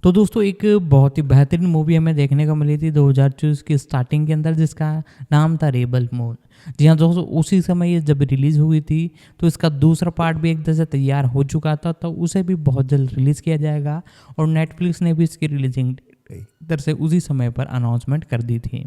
तो दोस्तों एक बहुत ही बेहतरीन मूवी हमें देखने को मिली थी 2024 की स्टार्टिंग के अंदर जिसका नाम था रेबल मून। जी हाँ दोस्तों, उसी समय ये जब रिलीज़ हुई थी तो इसका दूसरा पार्ट भी एक तरह से तैयार हो चुका था, तो उसे भी बहुत जल्द रिलीज़ किया जाएगा और नेटफ्लिक्स ने भी इसकी रिलीजिंग एक तरह से उसी समय पर अनाउंसमेंट कर दी थी।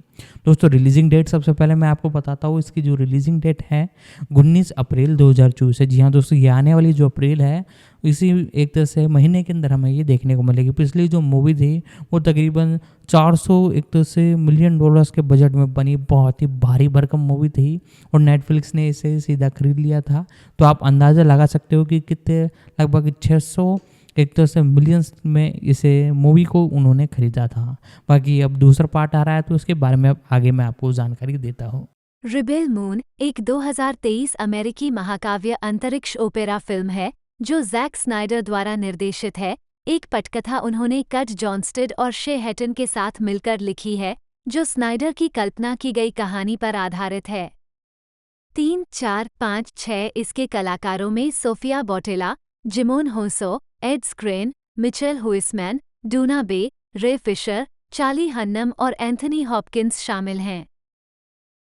दोस्तों रिलीजिंग डेट सबसे पहले मैं आपको बताता हूँ, इसकी जो रिलीजिंग डेट है 19 अप्रैल 2024 है। जी हाँ दोस्तों, ये आने वाली जो अप्रैल है इसी एक तरह से महीने के अंदर हमें ये देखने को मिलेगी। पिछली जो मूवी थी वो तकरीबन 400 एक तरह से मिलियन डॉलर्स के बजट में बनी बहुत ही भारी भरकम मूवी थी और नेटफ्लिक्स ने इसे सीधा खरीद लिया था। तो आप अंदाज़ा लगा सकते हो कि कितने, लगभग 600 एक तरह से मिलियंस में इसे मूवी को उन्होंने खरीदा था। बाकी अब दूसरा पार्ट आ रहा है तो उसके बारे में अब आगे मैं आपको जानकारी देता हूँ। रिबेल मून एक 2023 अमेरिकी महाकाव्य अंतरिक्ष ओपेरा फिल्म है जो जैक स्नाइडर द्वारा निर्देशित है। एक पटकथा उन्होंने कट जॉन्स्टेड और शे हैटन के साथ मिलकर लिखी है, जो स्नाइडर की कल्पना की गई कहानी पर आधारित है। 3, 4, 5, 6 इसके कलाकारों में सोफिया बोटेला, जिमोन होसो, एड स्क्रेन, मिचेल हुइसमैन, डूना बे, रे फिशर, चार्ली हन्नम और एंथनी हॉपकिंस शामिल हैं।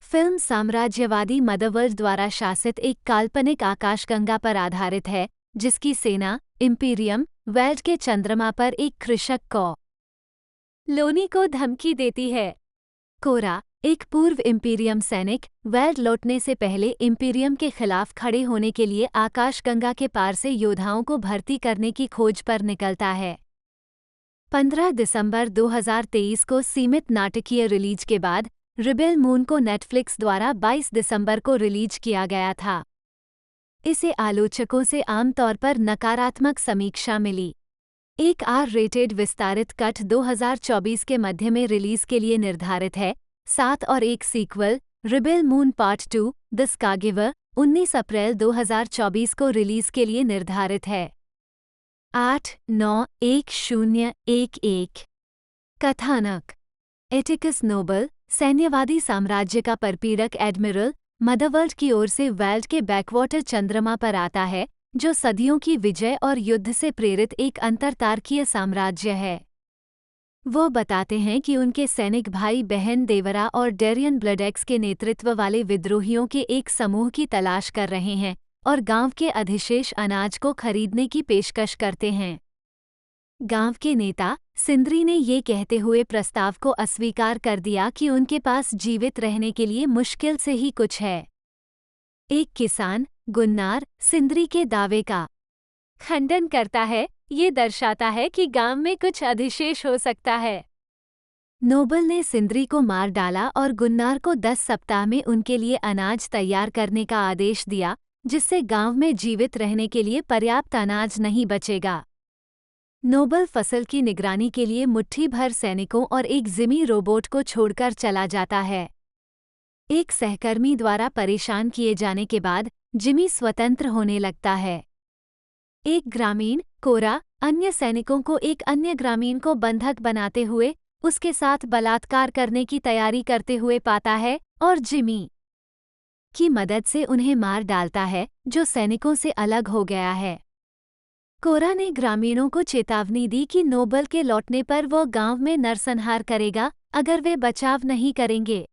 फिल्म साम्राज्यवादी मदरवर्ल्ड द्वारा शासित एक काल्पनिक आकाशगंगा पर आधारित है, जिसकी सेना, इम्पीरियम, वेल्ड के चंद्रमा पर एक कृषक कॉलोनी को धमकी देती है। कोरा, एक पूर्व इम्पीरियम सैनिक, वेल्ड लौटने से पहले इम्पीरियम के खिलाफ खड़े होने के लिए आकाशगंगा के पार से योद्धाओं को भर्ती करने की खोज पर निकलता है। 15 दिसंबर 2023 को सीमित नाटकीय रिलीज के बाद रिबेल मून को नेटफ्लिक्स द्वारा 22 दिसंबर को रिलीज किया गया था। इसे आलोचकों से आमतौर पर नकारात्मक समीक्षा मिली। एक R-रेटेड विस्तारित कट 2024 के मध्य में रिलीज के लिए निर्धारित है। 7 और एक sequel, Rebel Moon part 2, the Scargiver, 19 अप्रैल 2024 को रिलीज के लिए निर्धारित है। 8-9-1011 कथानक। एटिकस नोबल, सैन्यवादी साम्राज्य का परपीड़क एडमिरल, मदरवर्ल्ड की ओर से वेल्ड के बैकवाटर चंद्रमा पर आता है, जो सदियों की विजय और युद्ध से प्रेरित एक अंतरतारकीय साम्राज्य है। वो बताते हैं कि उनके सैनिक भाई बहन देवरा और डेरियन ब्लडएक्स के नेतृत्व वाले विद्रोहियों के एक समूह की तलाश कर रहे हैं और गांव के अधिशेष अनाज को खरीदने की पेशकश करते हैं। गांव के नेता सिंद्री ने ये कहते हुए प्रस्ताव को अस्वीकार कर दिया कि उनके पास जीवित रहने के लिए मुश्किल से ही कुछ है। एक किसान, गुन्नार, सिंद्री के दावे का खंडन करता है। ये दर्शाता है कि गांव में कुछ अधिशेष हो सकता है। नोबल ने सिंद्री को मार डाला और गुन्नार को 10 सप्ताह में उनके लिए अनाज तैयार करने का आदेश दिया, जिससे गांव में जीवित रहने के लिए पर्याप्त अनाज नहीं बचेगा। नोबल फसल की निगरानी के लिए मुट्ठी भर सैनिकों और एक जिमी रोबोट को छोड़कर चला जाता है। एक सहकर्मी द्वारा परेशान किए जाने के बाद जिमी स्वतंत्र होने लगता है। एक ग्रामीण, कोरा, अन्य सैनिकों को एक अन्य ग्रामीण को बंधक बनाते हुए उसके साथ बलात्कार करने की तैयारी करते हुए पाता है और जिमी की मदद से उन्हें मार डालता है, जो सैनिकों से अलग हो गया है। कोरा ने ग्रामीणों को चेतावनी दी कि नोबल के लौटने पर वो गांव में नरसंहार करेगा अगर वे बचाव नहीं करेंगे।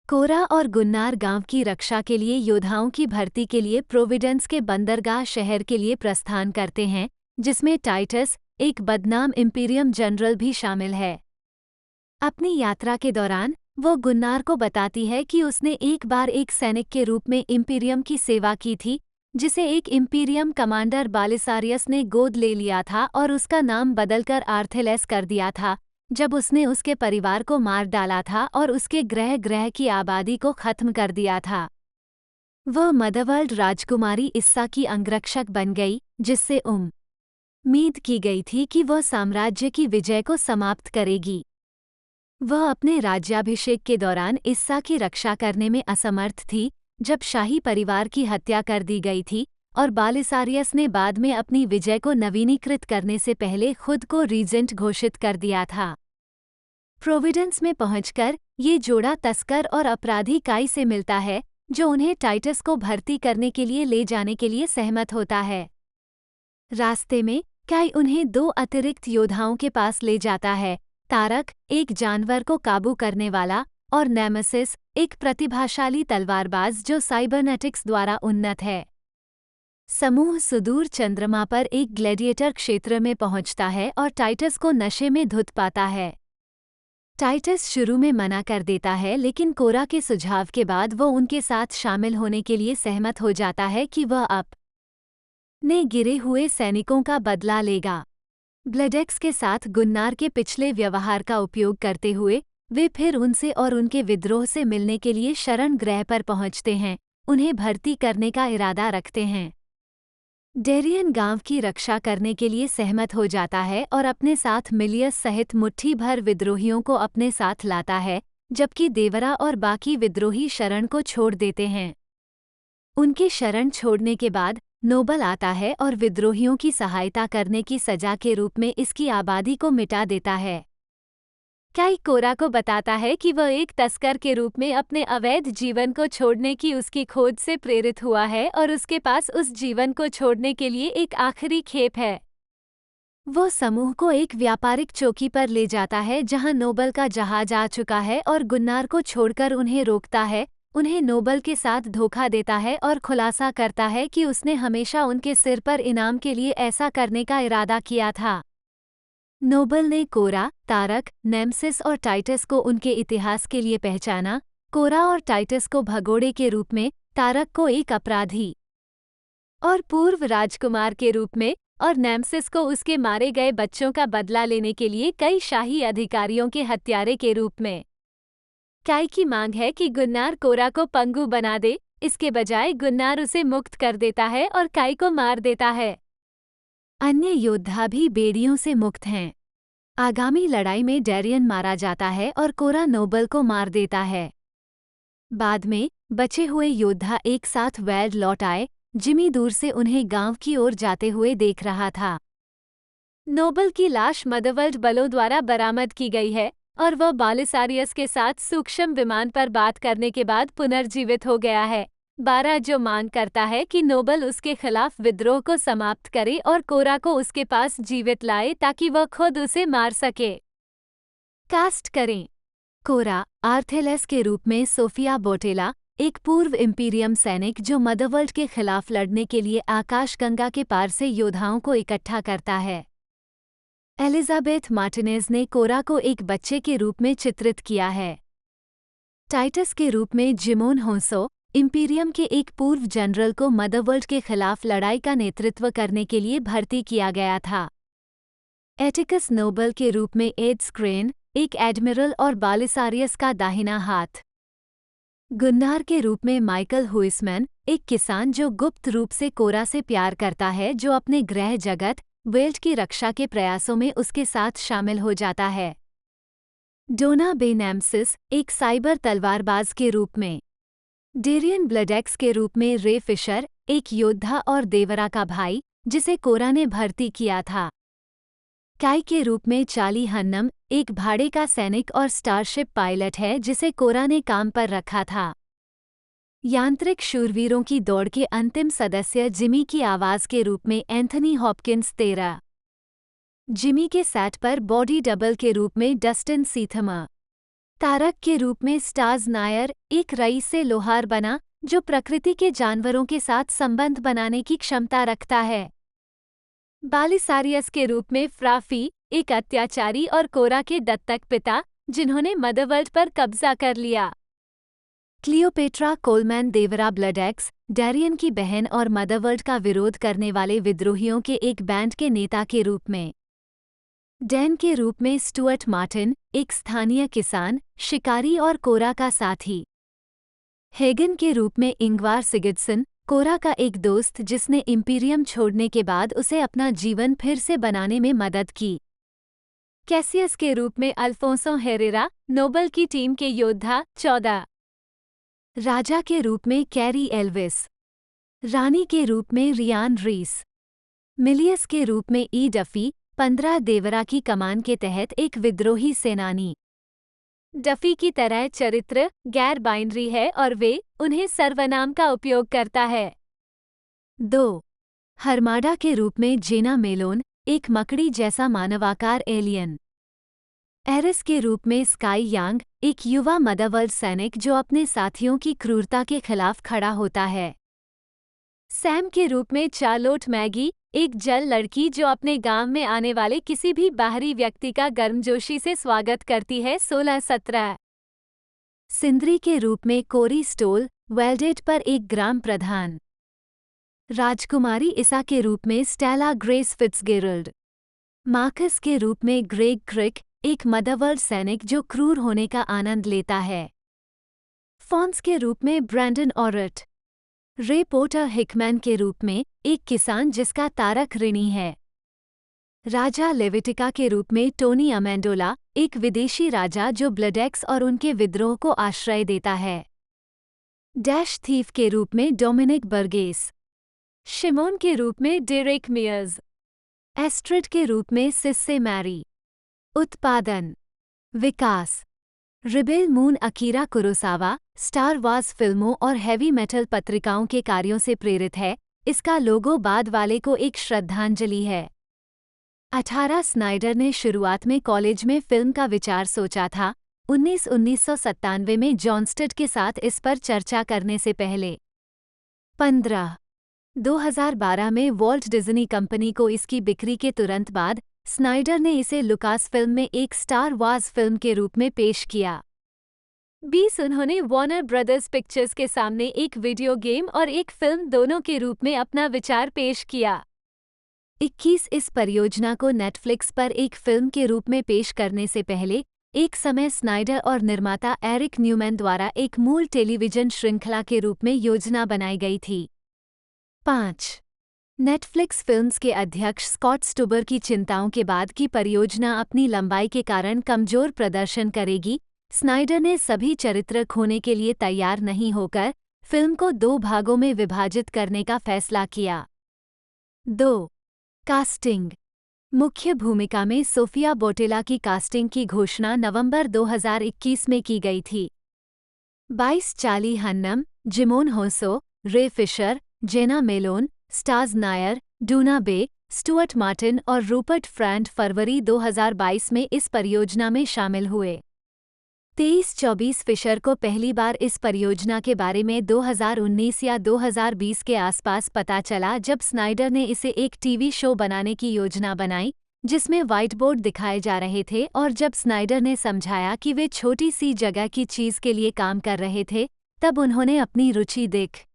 कोरा और गुन्नार गांव की रक्षा के लिए योद्धाओं की भर्ती के लिए प्रोविडेंस के बंदरगाह शहर के लिए प्रस्थान करते हैं, जिसमें टाइटस, एक बदनाम इम्पीरियम जनरल भी शामिल है। अपनी यात्रा के दौरान वो गुन्नार को बताती है कि उसने एक बार एक सैनिक के रूप में इम्पीरियम की सेवा की थी, जिसे एक इम्पीरियम कमांडर बालिसारियस ने गोद ले लिया था और उसका नाम बदलकर आर्थेलेस कर दिया था, जब उसने उसके परिवार को मार डाला था और उसके ग्रह की आबादी को खत्म कर दिया था। वह मदरवर्ल्ड राजकुमारी इस्सा की अंगरक्षक बन गई, जिससे उम्मीद की गई थी कि वह साम्राज्य की विजय को समाप्त करेगी। वह अपने राज्याभिषेक के दौरान इस्सा की रक्षा करने में असमर्थ थी, जब शाही परिवार की हत्या कर दी गई थी और बालिसारियस ने बाद में अपनी विजय को नवीनीकृत करने से पहले खुद को रीजेंट घोषित कर दिया था। प्रोविडेंस में पहुंचकर ये जोड़ा तस्कर और अपराधी काई से मिलता है, जो उन्हें टाइटस को भर्ती करने के लिए ले जाने के लिए सहमत होता है। रास्ते में काई उन्हें 2 अतिरिक्त योद्धाओं के पास ले जाता है, तारक, एक जानवर को काबू करने वाला, और नेमेसिस, एक प्रतिभाशाली तलवारबाज जो साइबरनेटिक्स द्वारा उन्नत है। समूह सुदूर चंद्रमा पर एक ग्लैडिएटर क्षेत्र में पहुंचता है और टाइटस को नशे में धुत पाता है। टाइटस शुरू में मना कर देता है, लेकिन कोरा के सुझाव के बाद वो उनके साथ शामिल होने के लिए सहमत हो जाता है कि वह अपने गिरे हुए सैनिकों का बदला लेगा। ब्लेडेक्स के साथ गुन्नार के पिछले व्यवहार का उपयोग करते हुए वे फिर उनसे और उनके विद्रोह से मिलने के लिए शरण गृह पर पहुंचते हैं, उन्हें भर्ती करने का इरादा रखते हैं। डेरियन गांव की रक्षा करने के लिए सहमत हो जाता है और अपने साथ मिलियस सहित मुट्ठी भर विद्रोहियों को अपने साथ लाता है, जबकि देवरा और बाकी विद्रोही शरण को छोड़ देते हैं। उनके शरण छोड़ने के बाद नोबल आता है और विद्रोहियों की सहायता करने की सजा के रूप में इसकी आबादी को मिटा देता है। काई कोरा को बताता है कि वह एक तस्कर के रूप में अपने अवैध जीवन को छोड़ने की उसकी खोज से प्रेरित हुआ है और उसके पास उस जीवन को छोड़ने के लिए एक आखिरी खेप है। वो समूह को एक व्यापारिक चौकी पर ले जाता है जहां नोबल का जहाज आ चुका है और गुन्नार को छोड़कर उन्हें रोकता है, उन्हें नोबल के साथ धोखा देता है और खुलासा करता है कि उसने हमेशा उनके सिर पर इनाम के लिए ऐसा करने का इरादा किया था। नोबल ने कोरा, तारक, नेमसिस और टाइटस को उनके इतिहास के लिए पहचाना, कोरा और टाइटस को भगोड़े के रूप में, तारक को एक अपराधी और पूर्व राजकुमार के रूप में, और नेमसिस को उसके मारे गए बच्चों का बदला लेने के लिए कई शाही अधिकारियों के हत्यारे के रूप में। काई की मांग है कि गुन्नार कोरा को पंगु बना दे, इसके बजाय गुन्नार उसे मुक्त कर देता है और काई को मार देता है। अन्य योद्धा भी बेड़ियों से मुक्त हैं। आगामी लड़ाई में डेरियन मारा जाता है और कोरा नोबल को मार देता है। बाद में बचे हुए योद्धा एक साथ वेल्ड लौट आए, जिमी दूर से उन्हें गांव की ओर जाते हुए देख रहा था। नोबल की लाश मदवर्ल्ड बलों द्वारा बरामद की गई है और वह बालिसारियस के साथ सूक्ष्म विमान पर बात करने के बाद पुनर्जीवित हो गया है। 12 जो मांग करता है कि नोबल उसके खिलाफ विद्रोह को समाप्त करे और कोरा को उसके पास जीवित लाए ताकि वह खुद उसे मार सके। कास्ट करें। कोरा, आर्थेलेस के रूप में सोफिया बोटेला, एक पूर्व इंपीरियम सैनिक जो मदरवर्ल्ड के खिलाफ लड़ने के लिए आकाशगंगा के पार से योद्धाओं को इकट्ठा करता है। एलिजाबेथ मार्टिनेज ने कोरा को एक बच्चे के रूप में चित्रित किया है। टाइटस के रूप में जिमोन होंसो, इंपीरियम के एक पूर्व जनरल को मदरवर्ल्ड के खिलाफ लड़ाई का नेतृत्व करने के लिए भर्ती किया गया था। एटिकस नोबल के रूप में एड स्क्रेन, एक एडमिरल और बालिसारियस का दाहिना हाथ। गुन्नार के रूप में माइकल हुइसमैन, एक किसान जो गुप्त रूप से कोरा से प्यार करता है, जो अपने गृह जगत वेल्ट की रक्षा के प्रयासों में उसके साथ शामिल हो जाता है। डोना बे नेमसिस, एक साइबर तलवारबाज के रूप में। डेरियन ब्लेडेक्स के रूप में रे फिशर, एक योद्धा और देवरा का भाई, जिसे कोरा ने भर्ती किया था। काई के रूप में चार्ली हन्नम, एक भाड़े का सैनिक और स्टारशिप पायलट है जिसे कोरा ने काम पर रखा था। यांत्रिक शूरवीरों की दौड़ के अंतिम सदस्य जिमी की आवाज के रूप में एंथनी हॉपकिंस 13। जिमी के सेट पर बॉडी डबल के रूप में डस्टिन सीथमर। तारक के रूप में स्टार्स नायर, एक रईस से लोहार बना जो प्रकृति के जानवरों के साथ संबंध बनाने की क्षमता रखता है। बालिसारियस के रूप में फ्राफी, एक अत्याचारी और कोरा के दत्तक पिता, जिन्होंने मदरवर्ल्ड पर कब्जा कर लिया। क्लियोपेट्रा कोलमैन देवरा ब्लेडेक्स, डेरियन की बहन और मदरवर्ल्ड का विरोध करने वाले विद्रोहियों के एक बैंड के नेता के रूप में। डैन के रूप में स्टुअर्ट मार्टिन, एक स्थानीय किसान, शिकारी और कोरा का साथी। हेगन के रूप में इंगवार सिगिडसन, कोरा का एक दोस्त जिसने इंपीरियम छोड़ने के बाद उसे अपना जीवन फिर से बनाने में मदद की। कैसियस के रूप में अल्फोंसो हेरेरा, नोबल की टीम के योद्धा 14। राजा के रूप में कैरी एल्विस। रानी के रूप में रियान रीस। मिलियस के रूप में ई डफी, 15 देवरा की कमान के तहत एक विद्रोही सेनानी। डफी की तरह चरित्र गैर बाइनरी है और वे उन्हें सर्वनाम का उपयोग करता है। 2 हरमाडा के रूप में जेना मेलोन, एक मकड़ी जैसा मानवाकार एलियन। एरिस के रूप में स्काई यांग, एक युवा मदरवर्ल्ड सैनिक जो अपने साथियों की क्रूरता के खिलाफ खड़ा होता है। सैम के रूप में चार्लोट मैगी, एक जल लड़की जो अपने गांव में आने वाले किसी भी बाहरी व्यक्ति का गर्मजोशी से स्वागत करती है। 16-17। सिंद्री के रूप में कोरी स्टोल, वेल्डेट पर एक ग्राम प्रधान। राजकुमारी इसा के रूप में स्टेला ग्रेस फिट्सगेरल्ड। मार्कस के रूप में ग्रेग क्रिक, एक मदरवर्ल्ड सैनिक जो क्रूर होने का आनंद लेता है। फॉन्स के रूप में ब्रैंडन ऑरेट। रे पोर्टर हिकमैन के रूप में एक किसान जिसका तारक ऋणी है। राजा लेविटिका के रूप में टोनी अमेंडोला, एक विदेशी राजा जो ब्लडेक्स और उनके विद्रोह को आश्रय देता है। डैश थीफ के रूप में डोमिनिक बर्गेस। शिमोन के रूप में डेरेक मियर्स। एस्ट्रिड के रूप में सिस्से मैरी। उत्पादन, विकास, Rebel Moon Akira Kurosawa, Star Wars फिल्मों और हैवी मेटल पत्रिकाओं के कार्यों से प्रेरित है। इसका लोगो बाद वाले को एक श्रद्धांजलि है। 18 स्नाइडर ने शुरुआत में कॉलेज में फिल्म का विचार सोचा था। 1997 में जॉनस्टेड के साथ इस पर चर्चा करने से पहले। 15 2012 में वॉल्ट डिज्नी कंपनी को इसकी बिक्री के तुरंत बाद स्नाइडर ने इसे लुकास फिल्म में एक स्टार वार्स फिल्म के रूप में पेश किया। 20 उन्होंने वॉर्नर ब्रदर्स पिक्चर्स के सामने एक वीडियो गेम और एक फिल्म दोनों के रूप में अपना विचार पेश किया। 21 इस परियोजना को नेटफ्लिक्स पर एक फिल्म के रूप में पेश करने से पहले एक समय स्नाइडर और निर्माता एरिक न्यूमैन द्वारा एक मूल टेलीविजन श्रृंखला के रूप में योजना बनाई गई थी। 5 नेटफ्लिक्स फिल्म्स के अध्यक्ष स्कॉट स्टुबर की चिंताओं के बाद की परियोजना अपनी लंबाई के कारण कमजोर प्रदर्शन करेगी। स्नाइडर ने सभी चरित्र खोने के लिए तैयार नहीं होकर फिल्म को 2 भागों में विभाजित करने का फैसला किया। 2 कास्टिंग। मुख्य भूमिका में सोफिया बोटेला की कास्टिंग की घोषणा नवंबर 2021 में की गई थी। 22 चार्ली हन्नम, जिमोन होसो, रे फिशर, जेना मेलोन, स्टार्स नायर, डूना बे, स्टुअर्ट मार्टिन और रूपर्ट फ्रैंड फरवरी 2022 में इस परियोजना में शामिल हुए। 23-24 फिशर को पहली बार इस परियोजना के बारे में 2019 या 2020 के आसपास पता चला जब स्नाइडर ने इसे एक टीवी शो बनाने की योजना बनाई जिसमें व्हाइट बोर्ड दिखाए जा रहे थे, और जब स्नाइडर ने समझाया कि वे छोटी सी जगह की चीज के लिए काम कर रहे थे तब उन्होंने अपनी रुचि दिख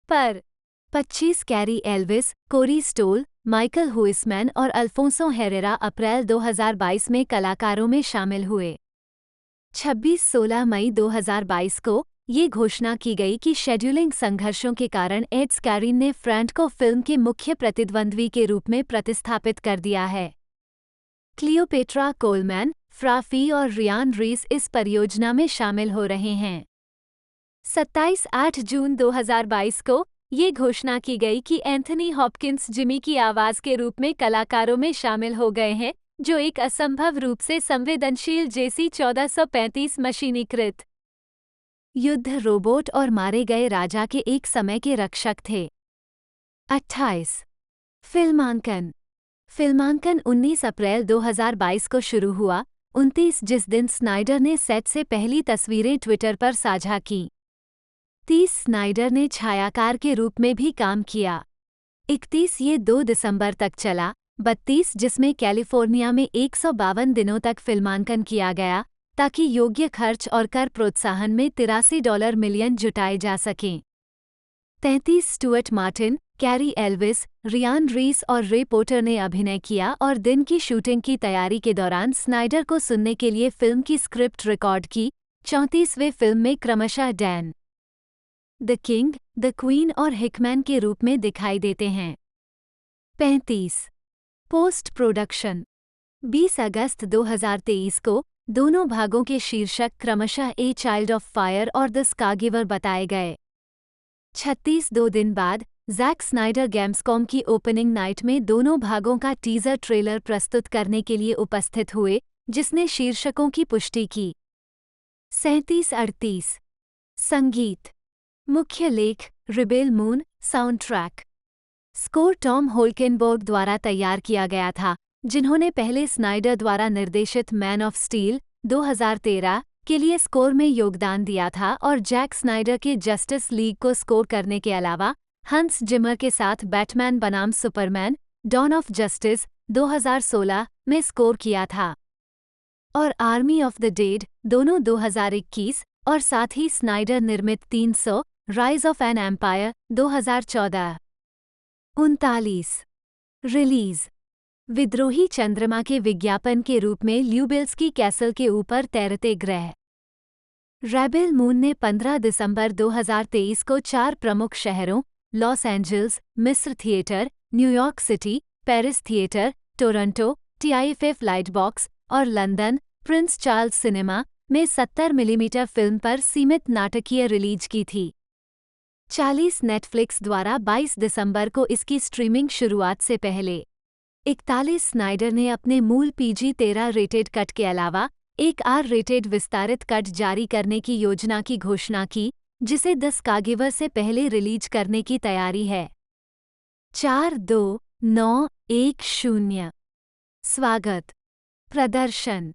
पर 25 कैरी एल्विस, कोरी स्टोल, माइकल हुइसमैन और अल्फोंसो हेरेरा अप्रैल 2022 में कलाकारों में शामिल हुए। 26-16 मई 2022 को ये घोषणा की गई कि शेड्यूलिंग संघर्षों के कारण एड स्कैरिन ने फ्रैंड को फिल्म के मुख्य प्रतिद्वंद्वी के रूप में प्रतिस्थापित कर दिया है। क्लियोपेट्रा कोलमैन, फ्राफी और रियान रीस इस परियोजना में शामिल हो रहे हैं। 27-8 जून 2022 को ये घोषणा की गई कि एंथनी हॉपकिंस जिमी की आवाज के रूप में कलाकारों में शामिल हो गए हैं, जो एक असंभव रूप से संवेदनशील जेसी 1435 मशीनीकृत युद्ध रोबोट और मारे गए राजा के एक समय के रक्षक थे। 28 फिल्मांकन 19 अप्रैल 2022 को शुरू हुआ। 29 जिस दिन स्नाइडर ने सेट से पहली तस्वीरें ट्विटर पर साझा की। 30 स्नाइडर ने छायाकार के रूप में भी काम किया। 31 ये 2 दिसंबर तक चला। 32 जिसमें कैलिफोर्निया में 152 दिनों तक फिल्मांकन किया गया ताकि योग्य खर्च और कर प्रोत्साहन में $83 मिलियन जुटाए जा सकें। 33 Stuart Martin, Carey Elvis, Rhian Rees और रे पोर्टर ने अभिनय किया और दिन की शूटिंग की तैयारी के दौरान स्नाइडर को सुनने के लिए फिल्म की स्क्रिप्ट रिकॉर्ड की। 34वें फिल्म में क्रमशः Dan the king, the queen और हिकमैन के रूप में दिखाई देते हैं। 35 पोस्ट प्रोडक्शन 20 अगस्त 2023 को दोनों भागों के शीर्षक क्रमशः ए चाइल्ड ऑफ फायर और द स्कारगिवर बताए गए। 36 2 दिन बाद जैक स्नाइडर गेम्सकॉम की ओपनिंग नाइट में दोनों भागों का टीजर ट्रेलर प्रस्तुत करने के लिए उपस्थित हुए, जिसने शीर्षकों की पुष्टि की। 37-38 संगीत मुख्य लेख Rebel Moon, soundtrack score Tom Holkenberg द्वारा तैयार किया गया था, जिन्होंने पहले स्नाइडर द्वारा निर्देशित मैन ऑफ स्टील 2013 के लिए स्कोर में योगदान दिया था और जैक स्नाइडर के जस्टिस लीग को स्कोर करने के अलावा हंस जिमर के साथ बैटमैन बनाम सुपरमैन डॉन ऑफ जस्टिस 2016 में स्कोर किया था और आर्मी ऑफ द डेड दोनों 2021 और साथ ही स्नाइडर निर्मित 300 rise of an empire 2014। 39 release विद्रोही चंद्रमा के विज्ञापन के रूप में ल्यूबेल्स्की कैसल के ऊपर तैरते ग्रह। रेबेल मून ने 15 दिसंबर 2023 को 4 प्रमुख शहरों लॉस एंजल्स मिस्र theatre, New York city, Paris theatre, Toronto, TIFF लाइटबॉक्स और लंदन प्रिंस चार्ल्स सिनेमा में 70 मिलीमीटर फिल्म पर सीमित नाटकीय रिलीज की थी। 40 नेटफ्लिक्स द्वारा 22 दिसंबर को इसकी स्ट्रीमिंग शुरुआत से पहले 41 स्नाइडर ने अपने मूल PG-13 रेटेड कट के अलावा एक R रेटेड विस्तारित कट जारी करने की योजना की घोषणा की, जिसे 10 कागीवर से पहले रिलीज करने की तैयारी है। 4-2-9-1-0 स्वागत प्रदर्शन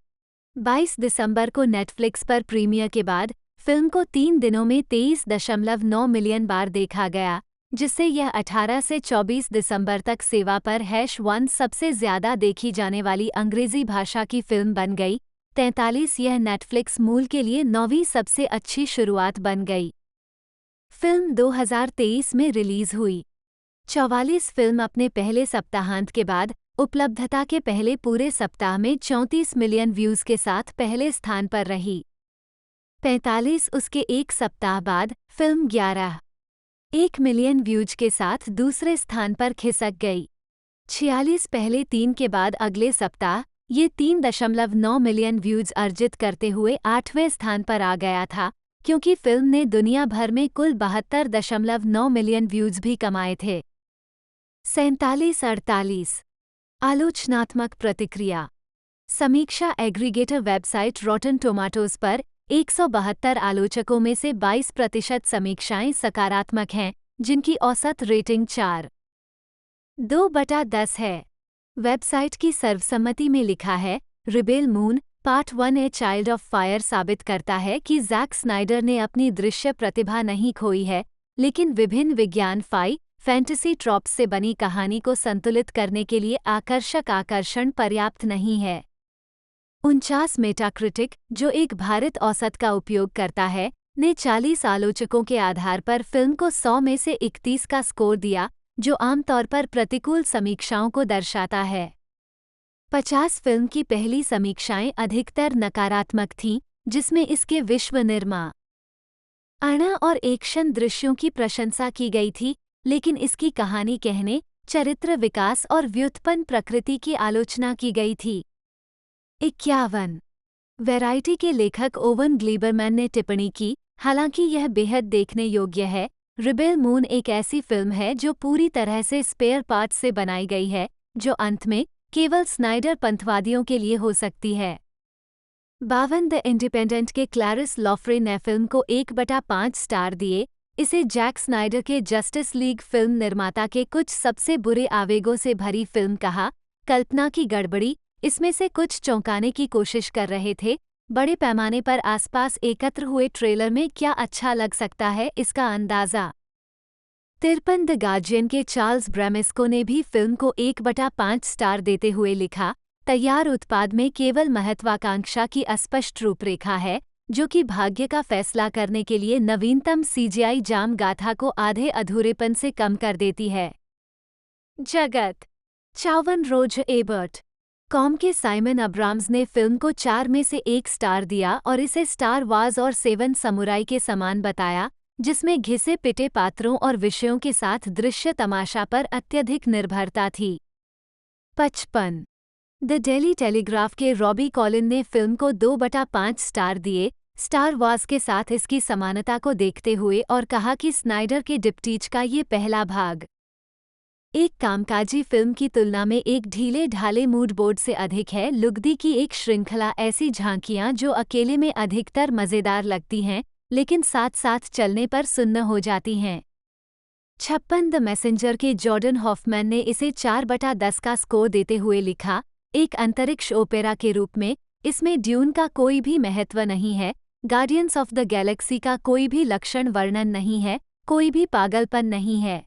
22 दिसंबर को नेटफ्लिक्स पर प्रीमियर के बाद फिल्म को 3 दिनों में 23.9 मिलियन बार देखा गया, जिससे यह 18 से 24 दिसंबर तक सेवा पर #1 सबसे ज्यादा देखी जाने वाली अंग्रेजी भाषा की फिल्म बन गई। 43 यह नेटफ्लिक्स मूल के लिए 9वीं सबसे अच्छी शुरुआत बन गई। फिल्म 2023 में रिलीज हुई। 44 फिल्म अपने पहले सप्ताहांत के बाद उपलब्धता के पहले पूरे सप्ताह में 34 मिलियन व्यूज के साथ पहले स्थान पर रही। 45 उसके एक सप्ताह बाद फिल्म 11.1 मिलियन व्यूज के साथ दूसरे स्थान पर खिसक गई। 46 पहले 3 के बाद अगले सप्ताह ये 3.9 मिलियन व्यूज अर्जित करते हुए 8वें स्थान पर आ गया था, क्योंकि फिल्म ने दुनिया भर में कुल 72.9 मिलियन व्यूज भी कमाए थे। 47-48 आलोचनात्मक प्रतिक्रिया समीक्षा एग्रीगेटर वेबसाइट रॉटन टोमाटोज पर 172 आलोचकों में से 22% समीक्षाएं सकारात्मक हैं, जिनकी औसत रेटिंग 4/10 है। वेबसाइट की सर्वसम्मति में लिखा है, rebel Moon part 1 A Child of fire साबित करता है कि जैक स्नाइडर ने अपनी दृश्य प्रतिभा नहीं खोई है, लेकिन विभिन्न विज्ञान फैंटेसी ट्रॉप्स से बनी कहानी को संतुलित करने के लिए आकर्षण पर्याप्त नहीं है। 49 मेटाक्रिटिक, जो एक भारित औसत का उपयोग करता है, ने 40 आलोचकों के आधार पर फिल्म को 100 में से 31 का स्कोर दिया, जो आमतौर पर प्रतिकूल समीक्षाओं को दर्शाता है। 50 फिल्म की पहली समीक्षाएं अधिकतर नकारात्मक थीं, जिसमें इसके विश्व निर्माण और एक्शन दृश्यों की प्रशंसा की गई थी, लेकिन इसकी कहानी कहने, चरित्र विकास और व्युत्पन्न प्रकृति की आलोचना की गई थी। 51 वैरायटी के लेखक ओवन ग्लीबरमैन ने टिप्पणी की, हालांकि यह बेहद देखने योग्य है, रिबेल मून एक ऐसी फिल्म है जो पूरी तरह से स्पेयर पार्ट्स से बनाई गई है, जो अंत में केवल स्नाइडर पंथवादियों के लिए हो सकती है। 52 द इंडिपेंडेंट के क्लैरिस लॉफ्रे ने फिल्म को 1/5 स्टार दिए, इसे जैक स्नाइडर के जस्टिस लीग फिल्म निर्माता के कुछ सबसे बुरे आवेगों से भरी फिल्म कहा। कल्पना की गड़बड़ी, इसमें से कुछ चौंकाने की कोशिश कर रहे थे, बड़े पैमाने पर आसपास एकत्र हुए ट्रेलर में क्या अच्छा लग सकता है इसका अंदाजा। 53 द गार्जियन के चार्ल्स ब्रेमेस्को ने भी फिल्म को 1/5 स्टार देते हुए लिखा, तैयार उत्पाद में केवल महत्वाकांक्षा की अस्पष्ट रूपरेखा है, जो कि भाग्य का फैसला करने के लिए नवीनतम CGI जाम गाथा को आधे अधूरेपन से कम कर देती है। जगत 54 रोज एबर्ट कॉम के साइमन अब्राम्स ने फिल्म को 4 में से 1 स्टार दिया और इसे स्टार वार्स और 7 समुराई के समान बताया, जिसमें घिसे पिटे पात्रों और विषयों के साथ दृश्य तमाशा पर अत्यधिक निर्भरता थी। 55 द डेली टेलीग्राफ के रॉबी कॉलिन ने फिल्म को 2/5 स्टार दिए, स्टार वार्स के साथ इसकी समानता को देखते हुए, और कहा कि स्नाइडर के डिप्टीज का ये पहला भाग एक कामकाजी फिल्म की तुलना में एक ढीले ढाले मूड बोर्ड से अधिक है। लुगदी की एक श्रृंखला ऐसी झांकियां जो अकेले में अधिकतर मज़ेदार लगती हैं, लेकिन साथ साथ चलने पर सुन्न हो जाती हैं। 56 द मैसेंजर के जॉर्डन हॉफमैन ने इसे 4/10 का स्कोर देते हुए लिखा, एक अंतरिक्ष ओपेरा के रूप में, इसमें ड्यून का कोई भी महत्व नहीं है, गार्डियंस ऑफ द गैलेक्सी का कोई भी लक्षण वर्णन नहीं है, कोई भी पागलपन नहीं है।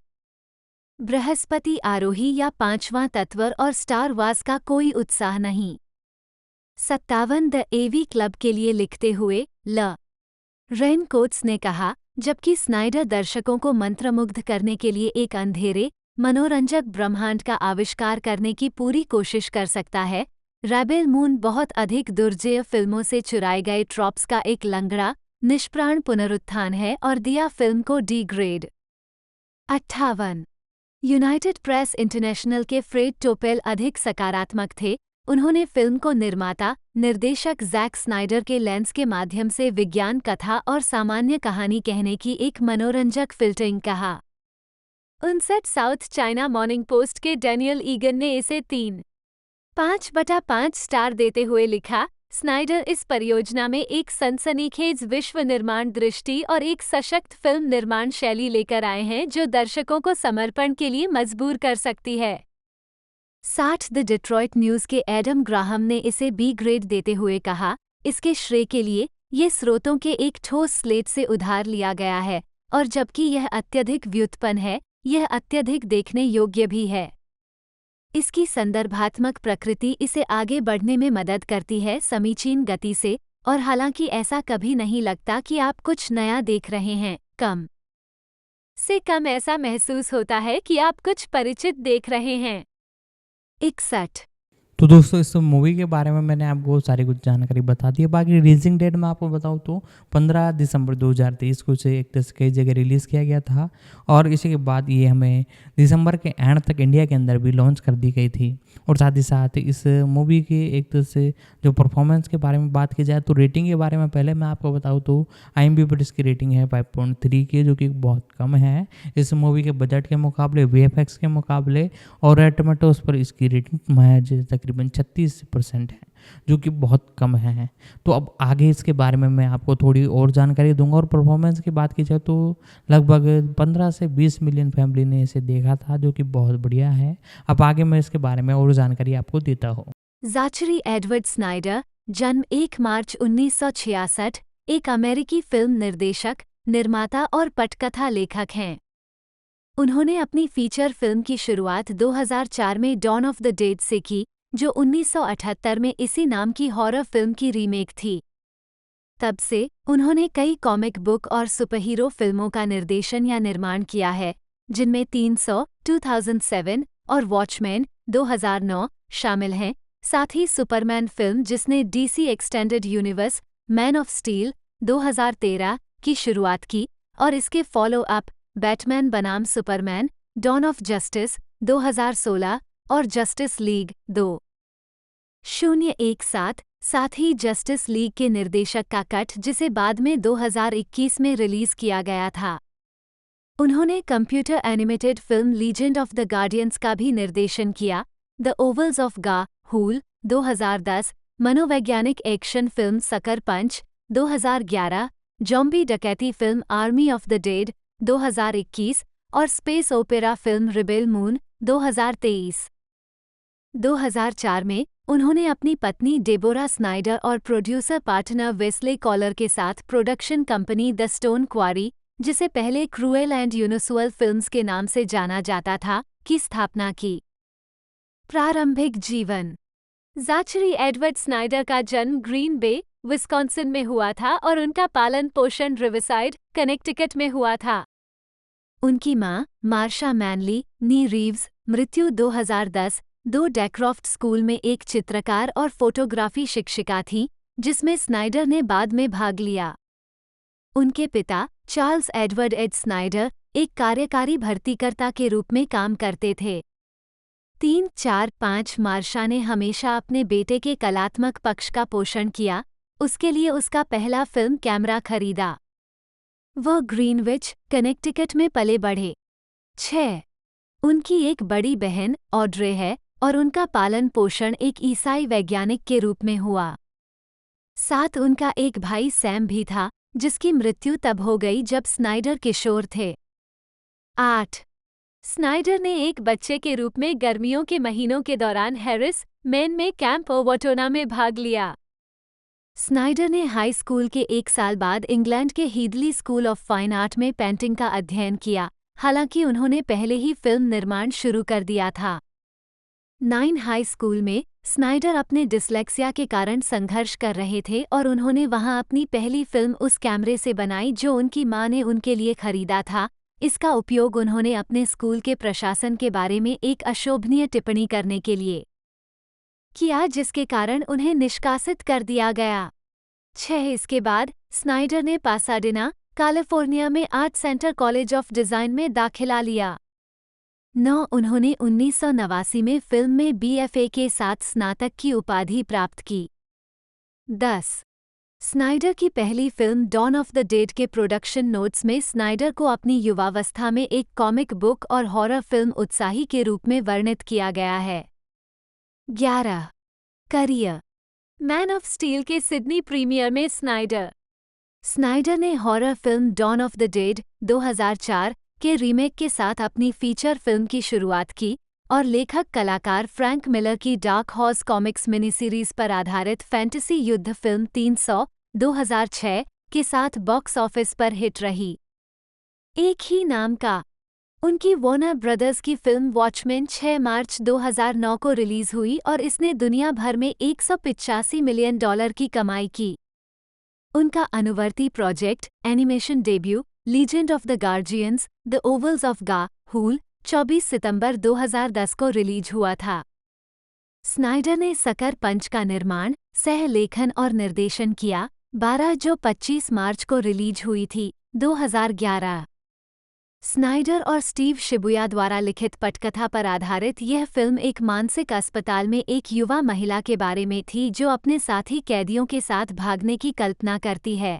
बृहस्पति आरोही या पांचवां तत्व और स्टार वार्स का कोई उत्साह नहीं। 57 द एवी क्लब के लिए लिखते हुए ल रेनकोट्स ने कहा, जबकि स्नाइडर दर्शकों को मंत्रमुग्ध करने के लिए एक अंधेरे, मनोरंजक ब्रह्मांड का आविष्कार करने की पूरी कोशिश कर सकता है, रेबेल मून बहुत अधिक दुर्जेय फिल्मों से चुराए गए ट्रॉप्स का एक लंगड़ा, निष्प्राण पुनरुत्थान है और दिया फिल्म को D grade. 58 United press international के फ्रेड टोपेल अधिक सकारात्मक थे, उन्होंने फिल्म को निर्माता, निर्देशक जैक स्नाइडर के लेंस के माध्यम से विज्ञान कथा और सामान्य कहानी कहने की एक मनोरंजक फिल्टिंग कहा। 59 साउथ चाइना मॉर्निंग पोस्ट के डैनियल ईगन ने इसे 3.5/5 स्टार देते हुए लिखा, स्नाइडर इस परियोजना में एक सनसनीखेज विश्व निर्माण दृष्टि और एक सशक्त फिल्म निर्माण शैली लेकर आए हैं जो दर्शकों को समर्पण के लिए मजबूर कर सकती है। 60 द डिट्रॉइट न्यूज़ के एडम ग्राहम ने इसे बी ग्रेड देते हुए कहा, इसके श्रेय के लिए ये स्रोतों के एक ठोस स्लेट से उधार लिया गया है, और जबकि यह अत्यधिक व्युत्पन्न है, यह अत्यधिक देखने योग्य भी है। इसकी संदर्भात्मक प्रकृति इसे आगे बढ़ने में मदद करती है समीचीन गति से, और हालांकि ऐसा कभी नहीं लगता कि आप कुछ नया देख रहे हैं, कम से कम ऐसा महसूस होता है कि आप कुछ परिचित देख रहे हैं। 61 तो दोस्तों इस मूवी के बारे में मैंने आपको सारी कुछ जानकारी बता दी है। बाकी रिलीजिंग डेट में आपको बताऊँ तो 15 दिसंबर 2023 को इसे एक तरह कई जगह रिलीज़ किया गया था, और इसी के बाद ये हमें दिसंबर के एंड तक इंडिया के अंदर भी लॉन्च कर दी गई थी। और साथ ही साथ इस मूवी के एक तरह से जो परफॉर्मेंस के बारे में बात की जाए तो रेटिंग के बारे में पहले मैं आपको बताऊँ तो IMDb पर इसकी रेटिंग है 5.3 की, जो कि बहुत कम है इस मूवी के बजट के मुकाबले, VFX के मुकाबले, और रेड टोमेटोज पर इसकी रेटिंग महज तकरीबन 36% है, जो कि बहुत कम है। तो अब आगे इसके बारे में मैं आपको थोड़ी और जानकारी दूंगा। और परफॉर्मेंस की बात की जाए तो लगभग 15 से 20 मिलियन फैमिली ने इसे देखा था, जो कि बहुत बढ़िया है। अब आगे मैं इसके बारे में और जानकारी आपको देता हूँ। ज़ाचरी एडवर्ड स्नाइडर, जन्म 1 मार्च 1966, एक अमेरिकी फिल्म निर्देशक, निर्माता और पटकथा लेखक हैं। उन्होंने अपनी फीचर फिल्म की शुरुआत 2004 में डॉन ऑफ द डेड से की, जो 1978 में इसी नाम की हॉरर फिल्म की रीमेक थी। तब से उन्होंने कई कॉमिक बुक और सुपरहीरो फिल्मों का निर्देशन या निर्माण किया है, जिनमें 300, 2007 और वॉचमैन 2009 शामिल हैं। साथ ही सुपरमैन फिल्म जिसने DC extended universe man of steel 2013 की शुरुआत की, और इसके फॉलो अप बैटमैन बनाम सुपरमैन डॉन ऑफ जस्टिस 2016 और जस्टिस लीग 2017, साथ ही जस्टिस लीग के निर्देशक का कट, जिसे बाद में 2021 में रिलीज किया गया था। उन्होंने computer animated film legend of the guardians का भी निर्देशन किया, द ओवल्स ऑफ गाहूल 2010, मनोवैज्ञानिक एक्शन फिल्म सकर पंच 2011, जॉम्बी डकैती film army of the dead 2021 और space opera film rebel moon 2023। 2004 में उन्होंने अपनी पत्नी डेबोरा स्नाइडर और प्रोड्यूसर पार्टनर वेस्ले कॉलर के साथ प्रोडक्शन कंपनी द स्टोन क्वारी, जिसे पहले क्रूएल एंड यूनिसुअल फिल्म्स के नाम से जाना जाता था, की स्थापना की। प्रारंभिक जीवन। ज़ाचरी एडवर्ड स्नाइडर का जन्म ग्रीन बे, विस्कॉन्सिन में हुआ था और उनका पालन पोषण रिवरसाइड, कनेक्टिकट में हुआ था। उनकी मां, मार्शा मैनली नी रीव्स, मृत्यु 2010, 2 डेक्रॉफ्ट स्कूल में एक चित्रकार और फोटोग्राफी शिक्षिका थीं, जिसमें स्नाइडर ने बाद में भाग लिया। उनके पिता, चार्ल्स एडवर्ड एड स्नाइडर, एक कार्यकारी भर्तीकर्ता के रूप में काम करते थे। 3-4-5 मार्शा ने हमेशा अपने बेटे के कलात्मक पक्ष का पोषण किया, उसके लिए उसका पहला फिल्म कैमरा खरीदा। वह ग्रीनविच, कनेक्टिकट में पले बढ़े। 6. उनकी एक बड़ी बहन, ऑड्रे है, और उनका पालन पोषण एक ईसाई वैज्ञानिक के रूप में हुआ। 7. उनका एक भाई सैम भी था, जिसकी मृत्यु तब हो गई जब स्नाइडर किशोर थे। 8. स्नाइडर ने एक बच्चे के रूप में गर्मियों के महीनों के दौरान हैरिस, मेन में कैंप ओवटोना में भाग लिया। स्नाइडर ने हाई स्कूल के 1 साल बाद इंग्लैंड के हीदली स्कूल ऑफ फाइन आर्ट में पेंटिंग का अध्ययन किया, हालांकि उन्होंने पहले ही फिल्म निर्माण शुरू कर दिया था। 9 हाई स्कूल में स्नाइडर अपने डिसलेक्सिया के कारण संघर्ष कर रहे थे और उन्होंने वहां अपनी पहली फिल्म उस कैमरे से बनाई जो उनकी मां ने उनके लिए खरीदा था। इसका उपयोग उन्होंने अपने स्कूल के प्रशासन के बारे में एक अशोभनीय टिप्पणी करने के लिए किया, जिसके कारण उन्हें निष्कासित कर दिया गया। 6 इसके बाद स्नाइडर ने पासाडिना, कैलिफोर्निया में art centre college of design में दाखिला लिया। 9 उन्होंने 1989 में फिल्म में BFA के साथ स्नातक की उपाधि प्राप्त की। 10 स्नाइडर की पहली film dawn of the dead के प्रोडक्शन नोट्स में स्नाइडर को अपनी युवावस्था में एक कॉमिक बुक और हॉरर फिल्म उत्साही के रूप में वर्णित किया गया है। 11 करियर मैन ऑफ स्टील के सिडनी प्रीमियर में स्नाइडर ने horror film dawn of the dead 2004 के रीमेक के साथ अपनी फीचर फिल्म की शुरुआत की और लेखक कलाकार फ्रैंक मिलर की dark horse comics mini series पर आधारित फैंटेसी युद्ध फिल्म 300 2006 के साथ बॉक्स ऑफिस पर हिट रही। एक ही नाम का उनकी वॉर्नर ब्रदर्स की फिल्म वॉचमैन 6 मार्च 2009 को रिलीज हुई और इसने दुनिया भर में $185 मिलियन की कमाई की। उनका अनुवर्ती project animation debut Legend of the Guardians the Owls of Hoole 24 सितंबर 2010 को रिलीज हुआ था। स्नाइडर ने सकर पंच का निर्माण, सह लेखन और निर्देशन किया, 12 जो 25 मार्च को रिलीज हुई थी, 2011। स्नाइडर और स्टीव शिबुया द्वारा लिखित पटकथा पर आधारित यह फिल्म एक मानसिक अस्पताल में एक युवा महिला के बारे में थी जो अपने साथी कैदियों के साथ भागने की कल्पना करती है।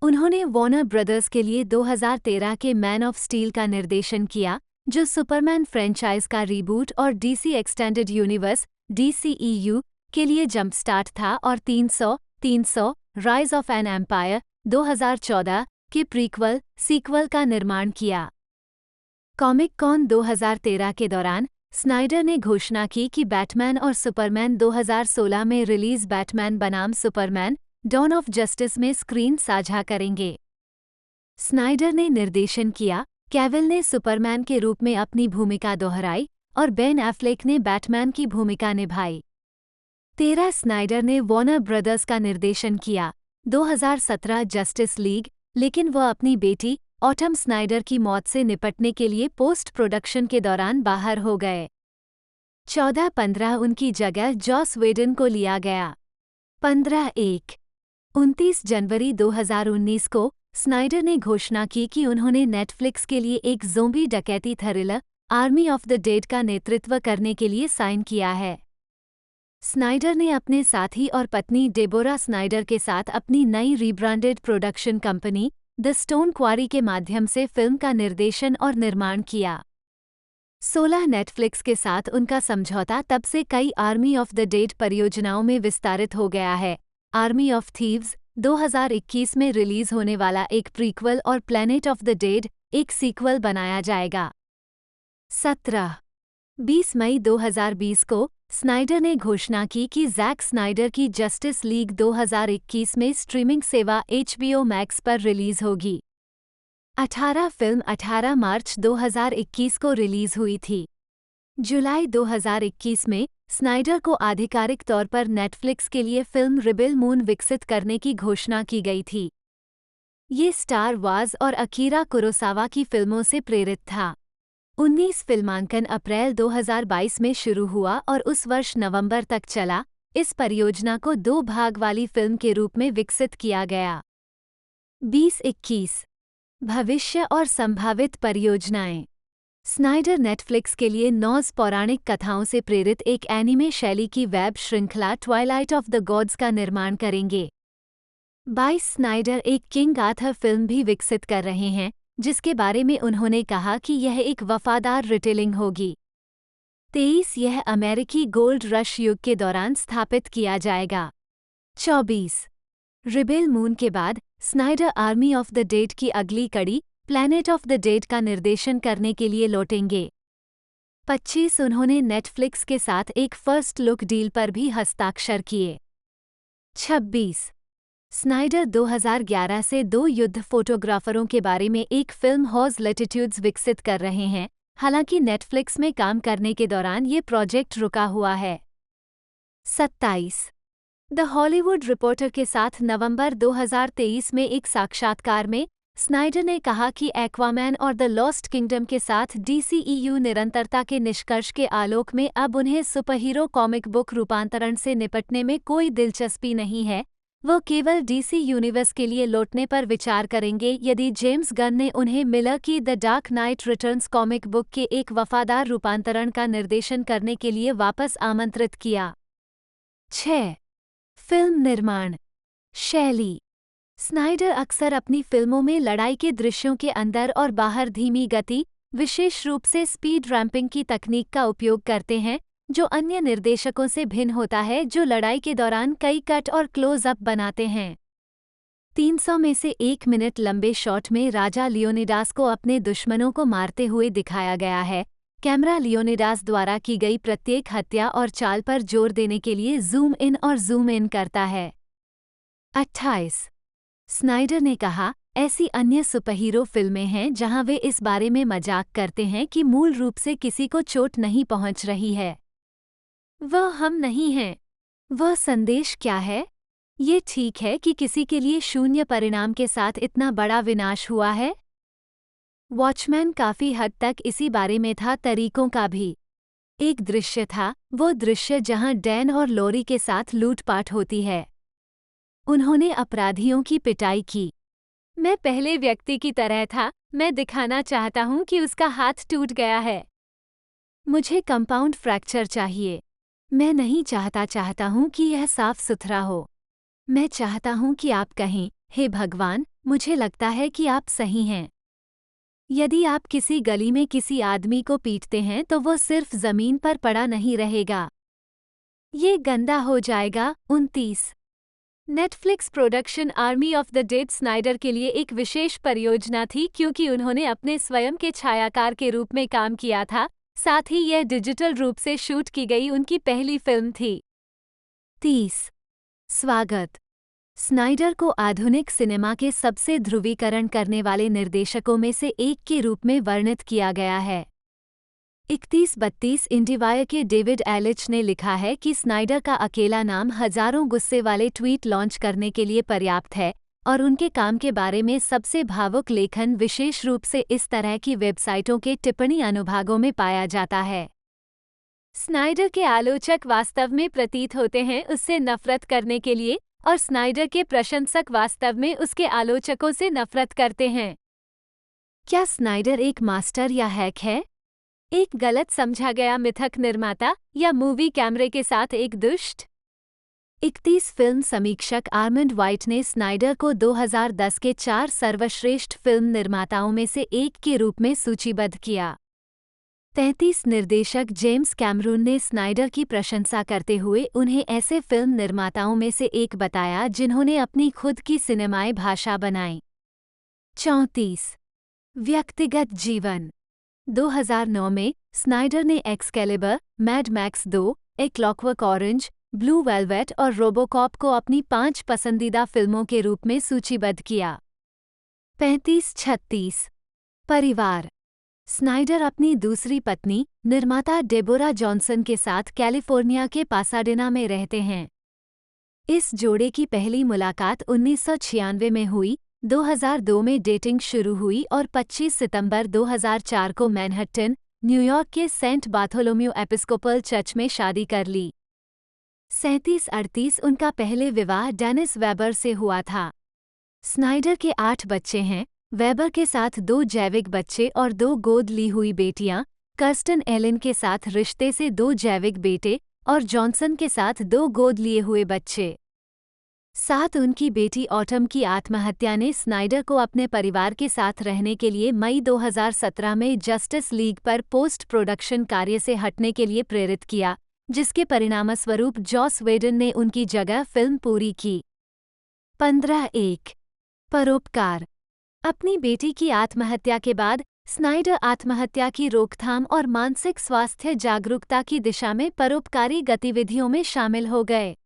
उन्होंने वॉर्नर ब्रदर्स के लिए 2013 के मैन ऑफ स्टील का निर्देशन किया, जो सुपरमैन फ्रेंचाइज का रीबूट और DC एक्सटेंडेड यूनिवर्स DCEU के लिए जंपस्टार्ट था, और 300 राइज ऑफ एन एम्पायर 2014 के प्रीक्वल सीक्वल का निर्माण किया। कॉमिक कॉन 2013 के दौरान स्नाइडर ने घोषणा की कि बैटमैन और सुपरमैन 2016 में रिलीज बैटमैन बनाम सुपरमैन डॉन ऑफ जस्टिस में स्क्रीन साझा करेंगे। स्नाइडर ने निर्देशन किया, कैविल ने सुपरमैन के रूप में अपनी भूमिका दोहराई और बेन एफ्लेक ने बैटमैन की भूमिका निभाई। 13 स्नाइडर ने वॉर्नर ब्रदर्स का निर्देशन किया, 2017 जस्टिस लीग, लेकिन वह अपनी बेटी ऑटम स्नाइडर की मौत से निपटने के लिए पोस्ट प्रोडक्शन के दौरान बाहर हो गए। 14-15 उनकी जगह जॉस वेडन को लिया गया। 15-1 29 जनवरी 2019 को स्नाइडर ने घोषणा की कि उन्होंने नेटफ्लिक्स के लिए एक ज़ोंबी डकैती thriller army of the dead का नेतृत्व करने के लिए साइन किया है। स्नाइडर ने अपने साथी और पत्नी डेबोरा स्नाइडर के साथ अपनी नई rebranded production company The Stone Quarry के माध्यम से फिल्म का निर्देशन और निर्माण किया। 16 नेटफ्लिक्स के साथ उनका समझौता तब से कई आर्मी ऑफ द डेड परियोजनाओं में विस्तारित हो गया है। आर्मी ऑफ थीव्स 2021 में रिलीज होने वाला एक प्रीक्वल और प्लैनेट ऑफ द डेड एक सीक्वल बनाया जाएगा। 17-20 मई 2020 को स्नाइडर ने घोषणा की कि जैक स्नाइडर की जस्टिस लीग 2021 में स्ट्रीमिंग सेवा HBO मैक्स पर रिलीज होगी। 18 फिल्म 18 मार्च 2021 को रिलीज हुई थी। जुलाई 2021 में स्नाइडर को आधिकारिक तौर पर नेटफ्लिक्स के लिए फिल्म रिबेल मून विकसित करने की घोषणा की गई थी। ये स्टार वार्स और अकीरा कुरोसावा की फिल्मों से प्रेरित था। 19 फिल्मांकन अप्रैल 2022 में शुरू हुआ और उस वर्ष नवंबर तक चला। इस परियोजना को 2 भाग वाली फिल्म के रूप में विकसित किया गया। 2021 भविष्य और संभावित परियोजनाएं। स्नाइडर नेटफ्लिक्स के लिए नॉर्स पौराणिक कथाओं से प्रेरित एक एनीमे शैली की वेब श्रृंखला ट्वाइलाइट ऑफ द गॉड्स का निर्माण करेंगे। 22 स्नाइडर एक किंग आर्थर फिल्म भी विकसित कर रहे हैं, जिसके बारे में उन्होंने कहा कि यह एक वफादार रिटेलिंग होगी। 23 यह अमेरिकी गोल्ड रश युग के दौरान स्थापित किया जाएगा। 24 रिबेल मून के बाद Snyder army of the dead की अगली कड़ी प्लैनेट ऑफ द डेड का निर्देशन करने के लिए लौटेंगे। 25 उन्होंने नेटफ्लिक्स के साथ एक फर्स्ट लुक डील पर भी हस्ताक्षर किए। 26 स्नाइडर 2011 से 2 युद्ध फोटोग्राफरों के बारे में एक फिल्म हॉज लैटिट्यूड्स विकसित कर रहे हैं, हालांकि नेटफ्लिक्स में काम करने के दौरान ये प्रोजेक्ट रुका हुआ है। 27 द हॉलीवुड रिपोर्टर के साथ नवंबर 2023 में एक साक्षात्कार में स्नाइडर ने कहा कि एक्वामैन और द लॉस्ट किंगडम के साथ DCEU निरंतरता के निष्कर्ष के आलोक में अब उन्हें सुपरहीरो कॉमिक बुक रूपांतरण से निपटने में कोई दिलचस्पी नहीं है। वो केवल DC यूनिवर्स के लिए लौटने पर विचार करेंगे यदि जेम्स गन ने उन्हें मिलर की the dark night returns comic book के एक वफादार रूपांतरण का निर्देशन करने के लिए वापस आमंत्रित किया। 6 फिल्म निर्माण शैली स्नाइडर अक्सर अपनी फिल्मों में लड़ाई के दृश्यों के अंदर और बाहर धीमी गति, विशेष रूप से स्पीड रैंपिंग की तकनीक का उपयोग करते हैं, जो अन्य निर्देशकों से भिन्न होता है जो लड़ाई के दौरान कई कट और क्लोज अप बनाते हैं। 300 में से 1 मिनट लंबे शॉट में राजा लियोनिडास को अपने दुश्मनों को मारते हुए दिखाया गया है। कैमरा लियोनिडास द्वारा की गई प्रत्येक हत्या और चाल पर जोर देने के लिए जूम इन और जूम इन करता है। 28 स्नाइडर ने कहा, ऐसी अन्य सुपरहीरो फिल्में हैं जहां वे इस बारे में मजाक करते हैं कि मूल रूप से किसी को चोट नहीं पहुंच रही है। वह हम नहीं हैं। वह संदेश क्या है? ये ठीक है कि किसी के लिए शून्य परिणाम के साथ इतना बड़ा विनाश हुआ है। वॉचमैन काफी हद तक इसी बारे में था, तरीकों का भी। एक दृश्य था, वो दृश्य जहां डैन और लॉरी के साथ लूटपाट होती है। उन्होंने अपराधियों की पिटाई की। मैं पहले व्यक्ति की तरह था, मैं दिखाना चाहता हूं कि उसका हाथ टूट गया है। मुझे कंपाउंड फ्रैक्चर चाहिए। मैं नहीं चाहता हूं कि यह साफ सुथरा हो। मैं चाहता हूं कि आप कहें, हे भगवान, मुझे लगता है कि आप सही हैं। यदि आप किसी गली में किसी आदमी को पीटते हैं तो वो सिर्फ जमीन पर पड़ा नहीं रहेगा, ये गंदा हो जाएगा। 29 Netflix production army of the dead Snyder के लिए एक विशेष परियोजना थी क्योंकि उन्होंने अपने स्वयं के छायाकार के रूप में काम किया था, साथ ही यह डिजिटल रूप से शूट की गई उनकी पहली फिल्म थी। 30 स्वागत स्नाइडर को आधुनिक सिनेमा के सबसे ध्रुवीकरण करने वाले निर्देशकों में से एक के रूप में वर्णित किया गया है। 3132 इंडिवायर के डेविड एलिच ने लिखा है कि स्नाइडर का अकेला नाम हजारों गुस्से वाले ट्वीट लॉन्च करने के लिए पर्याप्त है और उनके काम के बारे में सबसे भावुक लेखन विशेष रूप से इस तरह की वेबसाइटों के टिप्पणी अनुभागों में पाया जाता है। स्नाइडर के आलोचक वास्तव में प्रतीत होते हैं उससे नफरत करने के लिए और स्नाइडर के प्रशंसक वास्तव में उसके आलोचकों से नफरत करते हैं। क्या स्नाइडर एक मास्टर या हैक है? एक गलत समझा गया मिथक निर्माता या मूवी कैमरे के साथ एक दुष्ट? 31 फिल्म समीक्षक आर्मंड वाइट ने स्नाइडर को 2010 के 4 सर्वश्रेष्ठ फिल्म निर्माताओं में से एक के रूप में सूचीबद्ध किया। 33 निर्देशक जेम्स कैमरून ने स्नाइडर की प्रशंसा करते हुए उन्हें ऐसे फिल्म निर्माताओं में से एक बताया जिन्होंने अपनी खुद की सिनेमाई भाषा बनाई। 34 व्यक्तिगत जीवन 2009 में स्नाइडर ने एक्सकैलिबर, मैड मैक्स 2, ए क्लॉकवर्क ऑरेंज, ब्लू वेलवेट और रोबोकॉप को अपनी 5 पसंदीदा फिल्मों के रूप में सूचीबद्ध किया। 35-36 परिवार स्नाइडर अपनी दूसरी पत्नी निर्माता डेबोरा जॉनसन के साथ कैलिफोर्निया के पासाडेना में रहते हैं। इस जोड़े की पहली मुलाकात 1996 में हुई, 2002 में डेटिंग शुरू हुई और 25 सितंबर 2004 को मैनहट्टन, न्यूयॉर्क के सेंट बार्थोलोम्यू एपिस्कोपल चर्च में शादी कर ली। 37-38 उनका पहले विवाह डेनिस वेबर से हुआ था। स्नाइडर के 8 बच्चे हैं, वेबर के साथ 2 जैविक बच्चे और 2 गोद ली हुई बेटियां, कर्स्टन एलन के साथ रिश्ते से 2 जैविक बेटे और जॉनसन के साथ 2 गोद लिए हुए बच्चे। 7 उनकी बेटी ऑटम की आत्महत्या ने स्नाइडर को अपने परिवार के साथ रहने के लिए मई 2017 में जस्टिस लीग पर पोस्ट प्रोडक्शन कार्य से हटने के लिए प्रेरित किया, जिसके परिणामस्वरूप जॉस वेडन ने उनकी जगह फिल्म पूरी की। 15-1 परोपकार अपनी बेटी की आत्महत्या के बाद स्नाइडर आत्महत्या की रोकथाम और मानसिक स्वास्थ्य जागरूकता की दिशा में परोपकारी गतिविधियों में शामिल हो गए।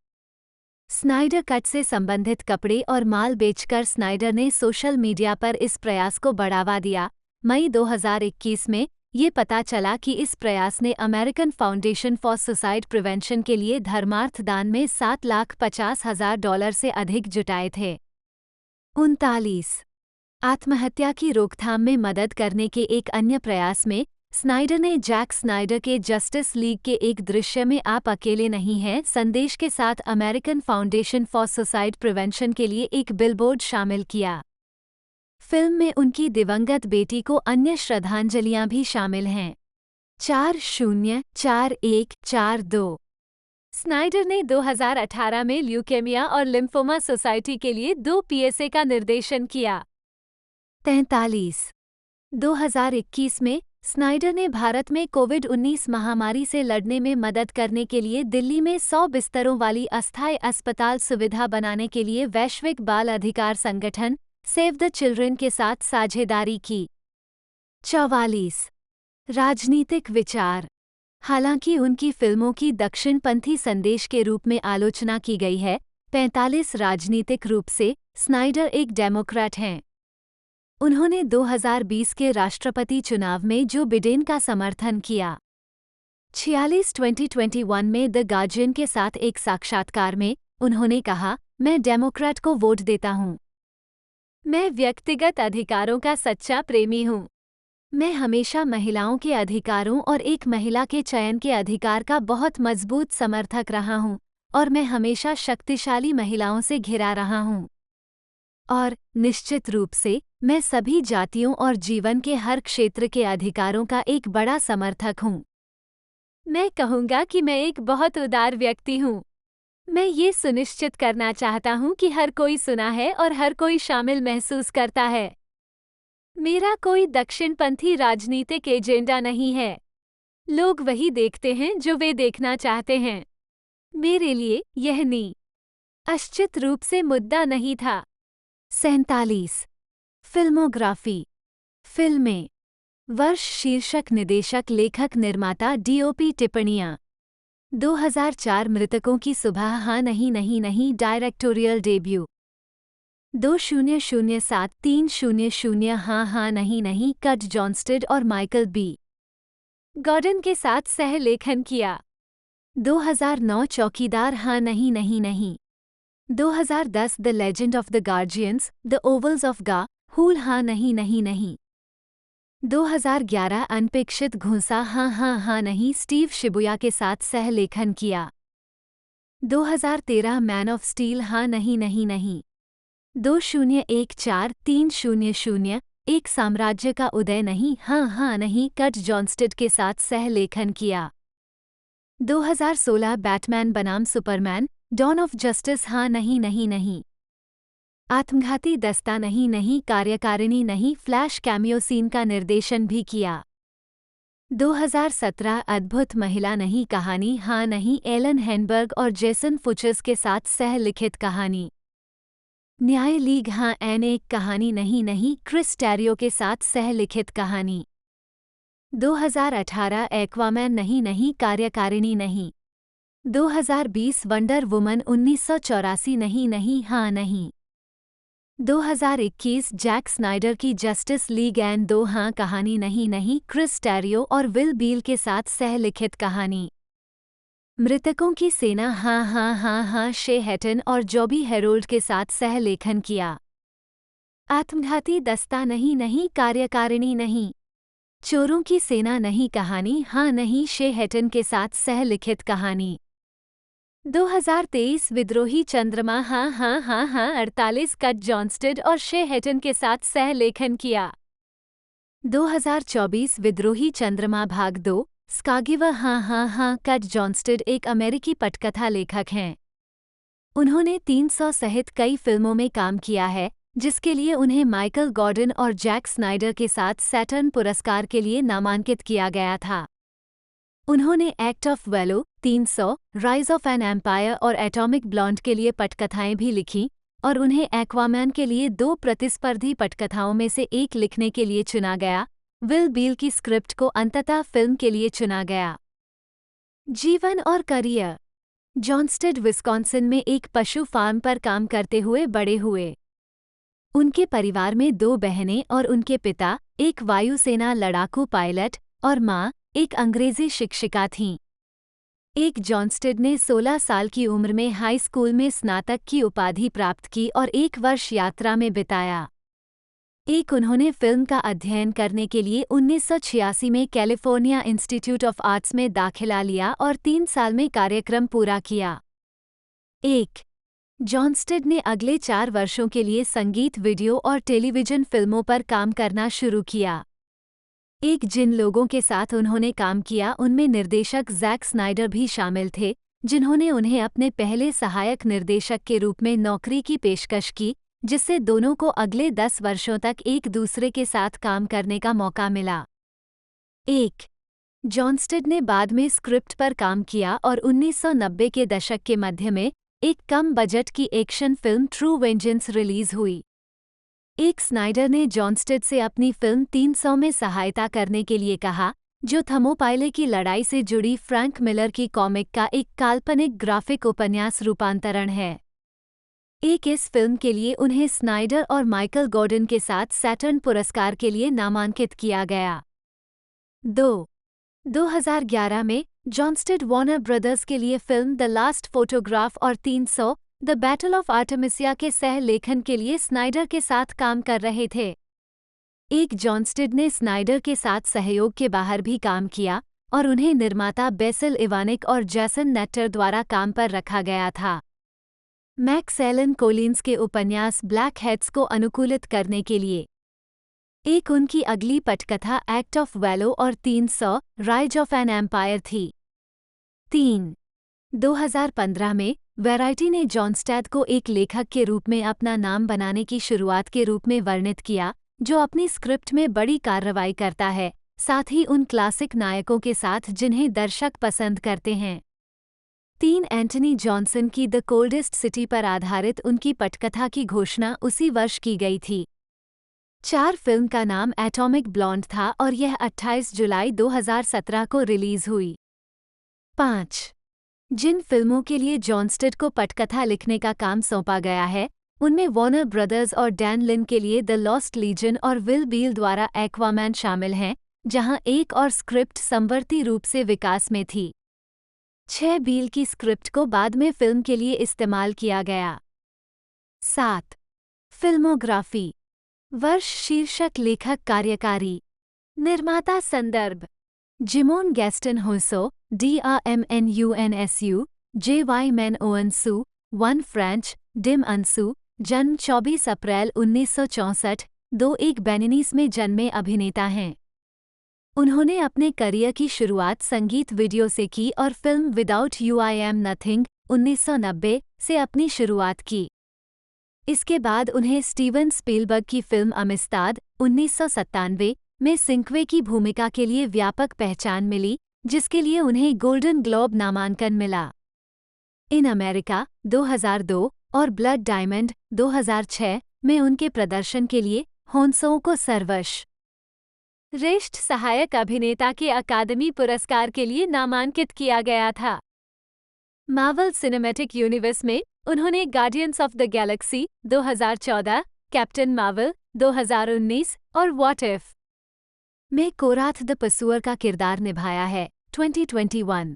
स्नाइडर कट से संबंधित कपड़े और माल बेचकर स्नाइडर ने सोशल मीडिया पर इस प्रयास को बढ़ावा दिया। मई 2021 में ये पता चला कि इस प्रयास ने American foundation for suicide prevention के लिए धर्मार्थ दान में $7,50,000 से अधिक जुटाए थे। 39 आत्महत्या की रोकथाम में मदद करने के एक अन्य प्रयास में स्नाइडर ने जैक स्नाइडर के जस्टिस लीग के एक दृश्य में "आप अकेले नहीं हैं" संदेश के साथ American foundation for suicide prevention के लिए एक बिलबोर्ड शामिल किया। फिल्म में उनकी दिवंगत बेटी को अन्य श्रद्धांजलियां भी शामिल हैं। 404142 स्नाइडर ने 2018 में ल्यूकेमिया और लिम्फोमा सोसाइटी के लिए 2 PSA का निर्देशन किया। 43 2021 में स्नाइडर ने भारत में कोविड-19 महामारी से लड़ने में मदद करने के लिए दिल्ली में 100 बिस्तरों वाली अस्थायी अस्पताल सुविधा बनाने के लिए वैश्विक बाल अधिकार संगठन सेव द चिल्ड्रन के साथ साझेदारी की। 44 राजनीतिक विचार। हालांकि उनकी फिल्मों की दक्षिणपंथी संदेश के रूप में आलोचना की गई है, 45 राजनीतिक रूप से स्नाइडर एक डेमोक्रेट हैं। उन्होंने 2020 के राष्ट्रपति चुनाव में जो बिडेन का समर्थन किया। 46 2021 में द गार्जियन के साथ एक साक्षात्कार में उन्होंने कहा, "मैं डेमोक्रेट को वोट देता हूं। मैं व्यक्तिगत अधिकारों का सच्चा प्रेमी हूं। मैं हमेशा महिलाओं के अधिकारों और एक महिला के चयन के अधिकार का बहुत मजबूत समर्थक रहा हूं और मैं हमेशा शक्तिशाली महिलाओं से घिरा रहा हूं। और निश्चित रूप से मैं सभी जातियों और जीवन के हर क्षेत्र के अधिकारों का एक बड़ा समर्थक हूं। मैं कहूंगा कि मैं एक बहुत उदार व्यक्ति हूं। मैं ये सुनिश्चित करना चाहता हूं कि हर कोई सुना है और हर कोई शामिल महसूस करता है। मेरा कोई दक्षिणपंथी राजनीतिक एजेंडा नहीं है। लोग वही देखते हैं जो वे देखना चाहते हैं। मेरे लिए यह निश्चित रूप से मुद्दा नहीं था। 47 फिल्मोग्राफी। फिल्में। वर्ष, शीर्षक, निर्देशक, लेखक, निर्माता, DOP। टिप्पणियाँ। 2004 मृतकों की सुबह, हाँ नहीं नहीं नहीं, डायरेक्टोरियल डेब्यू। 2007 300 हाँ हाँ नहीं नहीं, कट जॉन्स्टन और माइकल B. गॉर्डन के साथ सह लेखन किया। 2009 चौकीदार, हाँ नहीं नहीं नहीं। 2010 the legend of the Guardians, the Owls of गा हूल, हाँ नहीं नहीं नहीं। 2011 अनपेक्षित घूंसा, हाँ हाँ हाँ नहीं, स्टीव शिबुया के साथ सह लेखन किया। 2013 मैन ऑफ स्टील, हाँ नहीं नहीं नहीं। 2014 300 एक साम्राज्य का उदय नहीं, हाँ हाँ नहीं, कट जॉन्स्टन के साथ सह लेखन किया। 2016 बैटमैन बनाम सुपरमैन, डॉन ऑफ जस्टिस, हाँ नहीं नहीं नहीं। आत्मघाती दस्ता नहीं नहीं, कार्यकारिणी नहीं, फ्लैश कैमियो सीन का निर्देशन भी किया। 2017 अद्भुत महिला नहीं कहानी, हाँ नहीं, एलन हेनबर्ग और जेसन फुचर्स के साथ सह लिखित कहानी। न्याय लीग, हाँ एन एक कहानी नहीं नहीं, क्रिस टेरियो के साथ सह लिखित कहानी। 2018 एक्वामैन नहीं नहीं, कार्यकारिणी नहीं। 2020 वंडर वुमन 1984 नहीं नहीं, हाँ नहीं। 2021 जैक स्नाइडर की जस्टिस लीग एंड 2 हाँ कहानी नहीं नहीं, क्रिस टेरियो और विल बील के साथ सह लिखित कहानी। मृतकों की सेना, हाँ हाँ हाँ हाँ, शे हैटन और जॉबी हेरोल्ड के साथ सह लेखन किया। आत्मघाती दस्ता नहीं नहीं, कार्यकारिणी नहीं। चोरों की सेना नहीं कहानी, हाँ नहीं, शे हैटन के साथ सह लिखित कहानी। 2023 विद्रोही चंद्रमा, हाँ हाँ हाँ हाँ, 48 कट जॉन्स्टन और शे हैटन के साथ सह लेखन किया। 2024 विद्रोही चंद्रमा भाग 2 स्कागिवर, हाँ हाँ हाँ, कट जॉन्स्टन एक अमेरिकी पटकथा लेखक हैं। उन्होंने 300 सहित कई फिल्मों में काम किया है, जिसके लिए उन्हें माइकल गॉर्डन और जैक स्नाइडर के साथ सैटर्न पुरस्कार के लिए नामांकित किया गया था। उन्होंने एक्ट ऑफ वेलो, 300, राइज ऑफ एन एम्पायर और एटॉमिक ब्लॉन्ड के लिए पटकथाएं भी लिखीं और उन्हें एक्वामैन के लिए 2 प्रतिस्पर्धी पटकथाओं में से एक लिखने के लिए चुना गया। विल बील की स्क्रिप्ट को अंततः फिल्म के लिए चुना गया। जीवन और करियर। जॉनस्टेड विस्कॉन्सिन में एक पशु फार्म पर काम करते हुए बड़े हुए। उनके परिवार में 2 बहनें और उनके पिता, एक वायुसेना लड़ाकू पायलट, और माँ, एक अंग्रेजी शिक्षिका थीं। एक जॉनस्टेड ने 16 साल की उम्र में हाई स्कूल में स्नातक की उपाधि प्राप्त की और 1 वर्ष यात्रा में बिताया। उन्होंने फिल्म का अध्ययन करने के लिए 1986 में कैलिफोर्निया इंस्टीट्यूट ऑफ आर्ट्स में दाखिला लिया और 3 साल में कार्यक्रम पूरा किया। जॉनस्टेड ने अगले 4 वर्षों के लिए संगीत वीडियो और टेलीविजन फिल्मों पर काम करना शुरू किया। जिन लोगों के साथ उन्होंने काम किया उनमें निर्देशक जैक स्नाइडर भी शामिल थे, जिन्होंने उन्हें अपने पहले सहायक निर्देशक के रूप में नौकरी की पेशकश की, जिससे दोनों को अगले 10 वर्षों तक एक दूसरे के साथ काम करने का मौका मिला। जॉनस्टेड ने बाद में स्क्रिप्ट पर काम किया और 1990 के दशक के मध्य में एक कम बजट की action film true vengeance release हुई। स्नाइडर ने जॉनस्टेड से अपनी फिल्म 300 में सहायता करने के लिए कहा, जो थर्मोपाइले की लड़ाई से जुड़ी फ्रैंक मिलर की कॉमिक का एक काल्पनिक ग्राफिक उपन्यास रूपांतरण है। इस फिल्म के लिए उन्हें स्नाइडर और माइकल गॉर्डन के साथ सैटर्न पुरस्कार के लिए नामांकित किया गया। 2011 में जॉनस्टेड वार्नर ब्रदर्स के लिए फिल्म द लास्ट फोटोग्राफ और 300 द बैटल ऑफ आर्टेमिसिया के सह लेखन के लिए स्नाइडर के साथ काम कर रहे थे। जॉनस्टेड ने स्नाइडर के साथ सहयोग के बाहर भी काम किया और उन्हें निर्माता बेसिल इवानिक और जैसन नेट्टर द्वारा काम पर रखा गया था। मैक्स एलन कोलिंस के उपन्यास ब्लैक हेड्स को अनुकूलित करने के लिए। उनकी अगली पटकथा एक्ट ऑफ वैलो और 300 राइज ऑफ एन एम्पायर थी। 2015 में वैराइटी ने जॉनस्टेड को एक लेखक के रूप में अपना नाम बनाने की शुरुआत के रूप में वर्णित किया, जो अपनी स्क्रिप्ट में बड़ी कार्रवाई करता है, साथ ही उन क्लासिक नायकों के साथ जिन्हें दर्शक पसंद करते हैं। एंटनी जॉनसन की द कोल्डेस्ट सिटी पर आधारित उनकी पटकथा की घोषणा उसी वर्ष की गई थी। 4 फिल्म का नाम एटॉमिक ब्लॉन्ड था और यह 28 जुलाई 2017 को रिलीज हुई। 5 जिन फिल्मों के लिए जॉनस्टेड को पटकथा लिखने का काम सौंपा गया है, उनमें वार्नर ब्रदर्स और डैन लिन के लिए द लॉस्ट लीजन और विल बील द्वारा एक्वामैन शामिल हैं, जहां एक और स्क्रिप्ट समवर्ती रूप से विकास में थी। 6 बील की स्क्रिप्ट को बाद में फिल्म के लिए इस्तेमाल किया गया। 7 फिल्मोग्राफी। वर्ष, शीर्षक, लेखक, कार्यकारी, निर्माता, संदर्भ। Djimon Gaston Hounsou, DRMNUNSU, JY मैन ओअनसू, 1 फ्रेंच, डिम अनसू, जन्म 24 अप्रैल 1964, 2 बेनिनीस में जन्मे अभिनेता हैं। उन्होंने अपने करियर की शुरुआत संगीत वीडियो से की और film without you I am nothing 1990 से अपनी शुरुआत की। इसके बाद उन्हें स्टीवन स्पीलबर्ग की फिल्म अमिस्ताद 1997 में सिंक्वे की भूमिका के लिए व्यापक पहचान मिली, जिसके लिए उन्हें गोल्डन ग्लोब नामांकन मिला। इन अमेरिका 2002 और ब्लड डायमंड 2006 में उनके प्रदर्शन के लिए होन्सो को सर्वश्रेष्ठ सहायक अभिनेता के अकादमी पुरस्कार के लिए नामांकित किया गया था। मार्वल सिनेमैटिक यूनिवर्स में उन्होंने guardians of the Galaxy 2014, captain Marvel 2019 और व्हाट इफ में कोराथ द पसूअर का किरदार निभाया है। 2021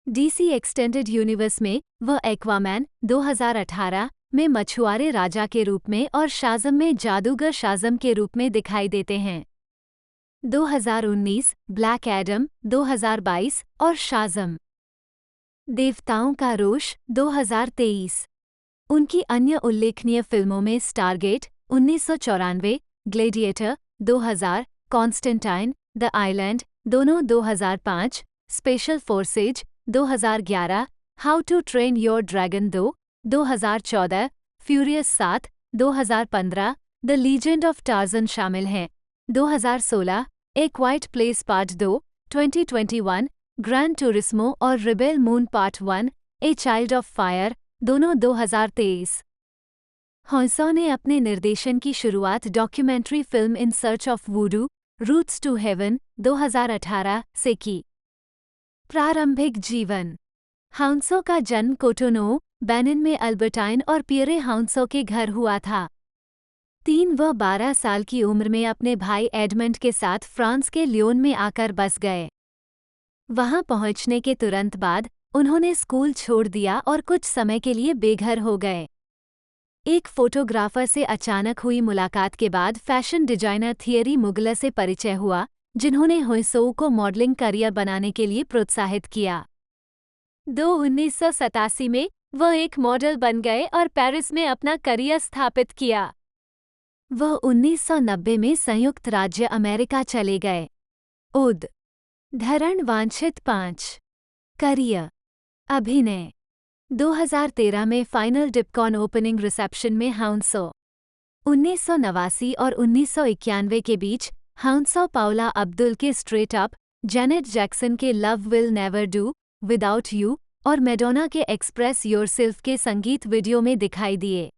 डीसी एक्सटेंडेड यूनिवर्स में वह एक्वामैन 2018 में मछुआरे राजा के रूप में और शाज़म में जादूगर शाज़म के रूप में दिखाई देते हैं। 2019 ब्लैक एडम 2022 और शाज़म देवताओं का रोष 2023। उनकी अन्य उल्लेखनीय फिल्मों में Stargate 1994, Gladiator 2000, Constantine, The Island दोनों 2005, Special Forces 2011, How to train your dragon 2 2014, Furious 7 2015, The Legend of Tarzan शामिल हैं। 2016 A Quiet Place part 2 2021, Grand Turismo और Rebel Moon part 1 A Child of Fire दोनों 2023। हॉन्सो ने अपने निर्देशन की शुरुआत documentary film in search of Voodoo Roots to Heaven 2018 से की। प्रारंभिक जीवन। हाउंसो का जन्म कोटोनो, बेनिन में अल्बर्टाइन और पियरे हाउंसो के घर हुआ था। 3 व 12 साल की उम्र में अपने भाई एडमंड के साथ फ्रांस के लियोन में आकर बस गए। वहां पहुंचने के तुरंत बाद उन्होंने स्कूल छोड़ दिया और कुछ समय के लिए बेघर हो गए। एक फोटोग्राफर से अचानक हुई मुलाकात के बाद फैशन डिजाइनर थियरी मुगलर से परिचय हुआ, जिन्होंने हॉन्सो को मॉडलिंग करियर बनाने के लिए प्रोत्साहित किया। 1987 में वह एक मॉडल बन गए और पेरिस में अपना करियर स्थापित किया। वह 1990 में संयुक्त राज्य अमेरिका चले गए। धरण वांछित 5 करियर। अभिनय। 2013 में फाइनल डिपकॉन ओपनिंग रिसेप्शन में हाउंसो। 1989 और 1991 के बीच हाउंसो पाउला अब्दुल के स्ट्रेट अप, जेनेट जैक्सन के love will never do without you और मैडोना के एक्सप्रेस योरसेल्फ के संगीत वीडियो में दिखाई दिए।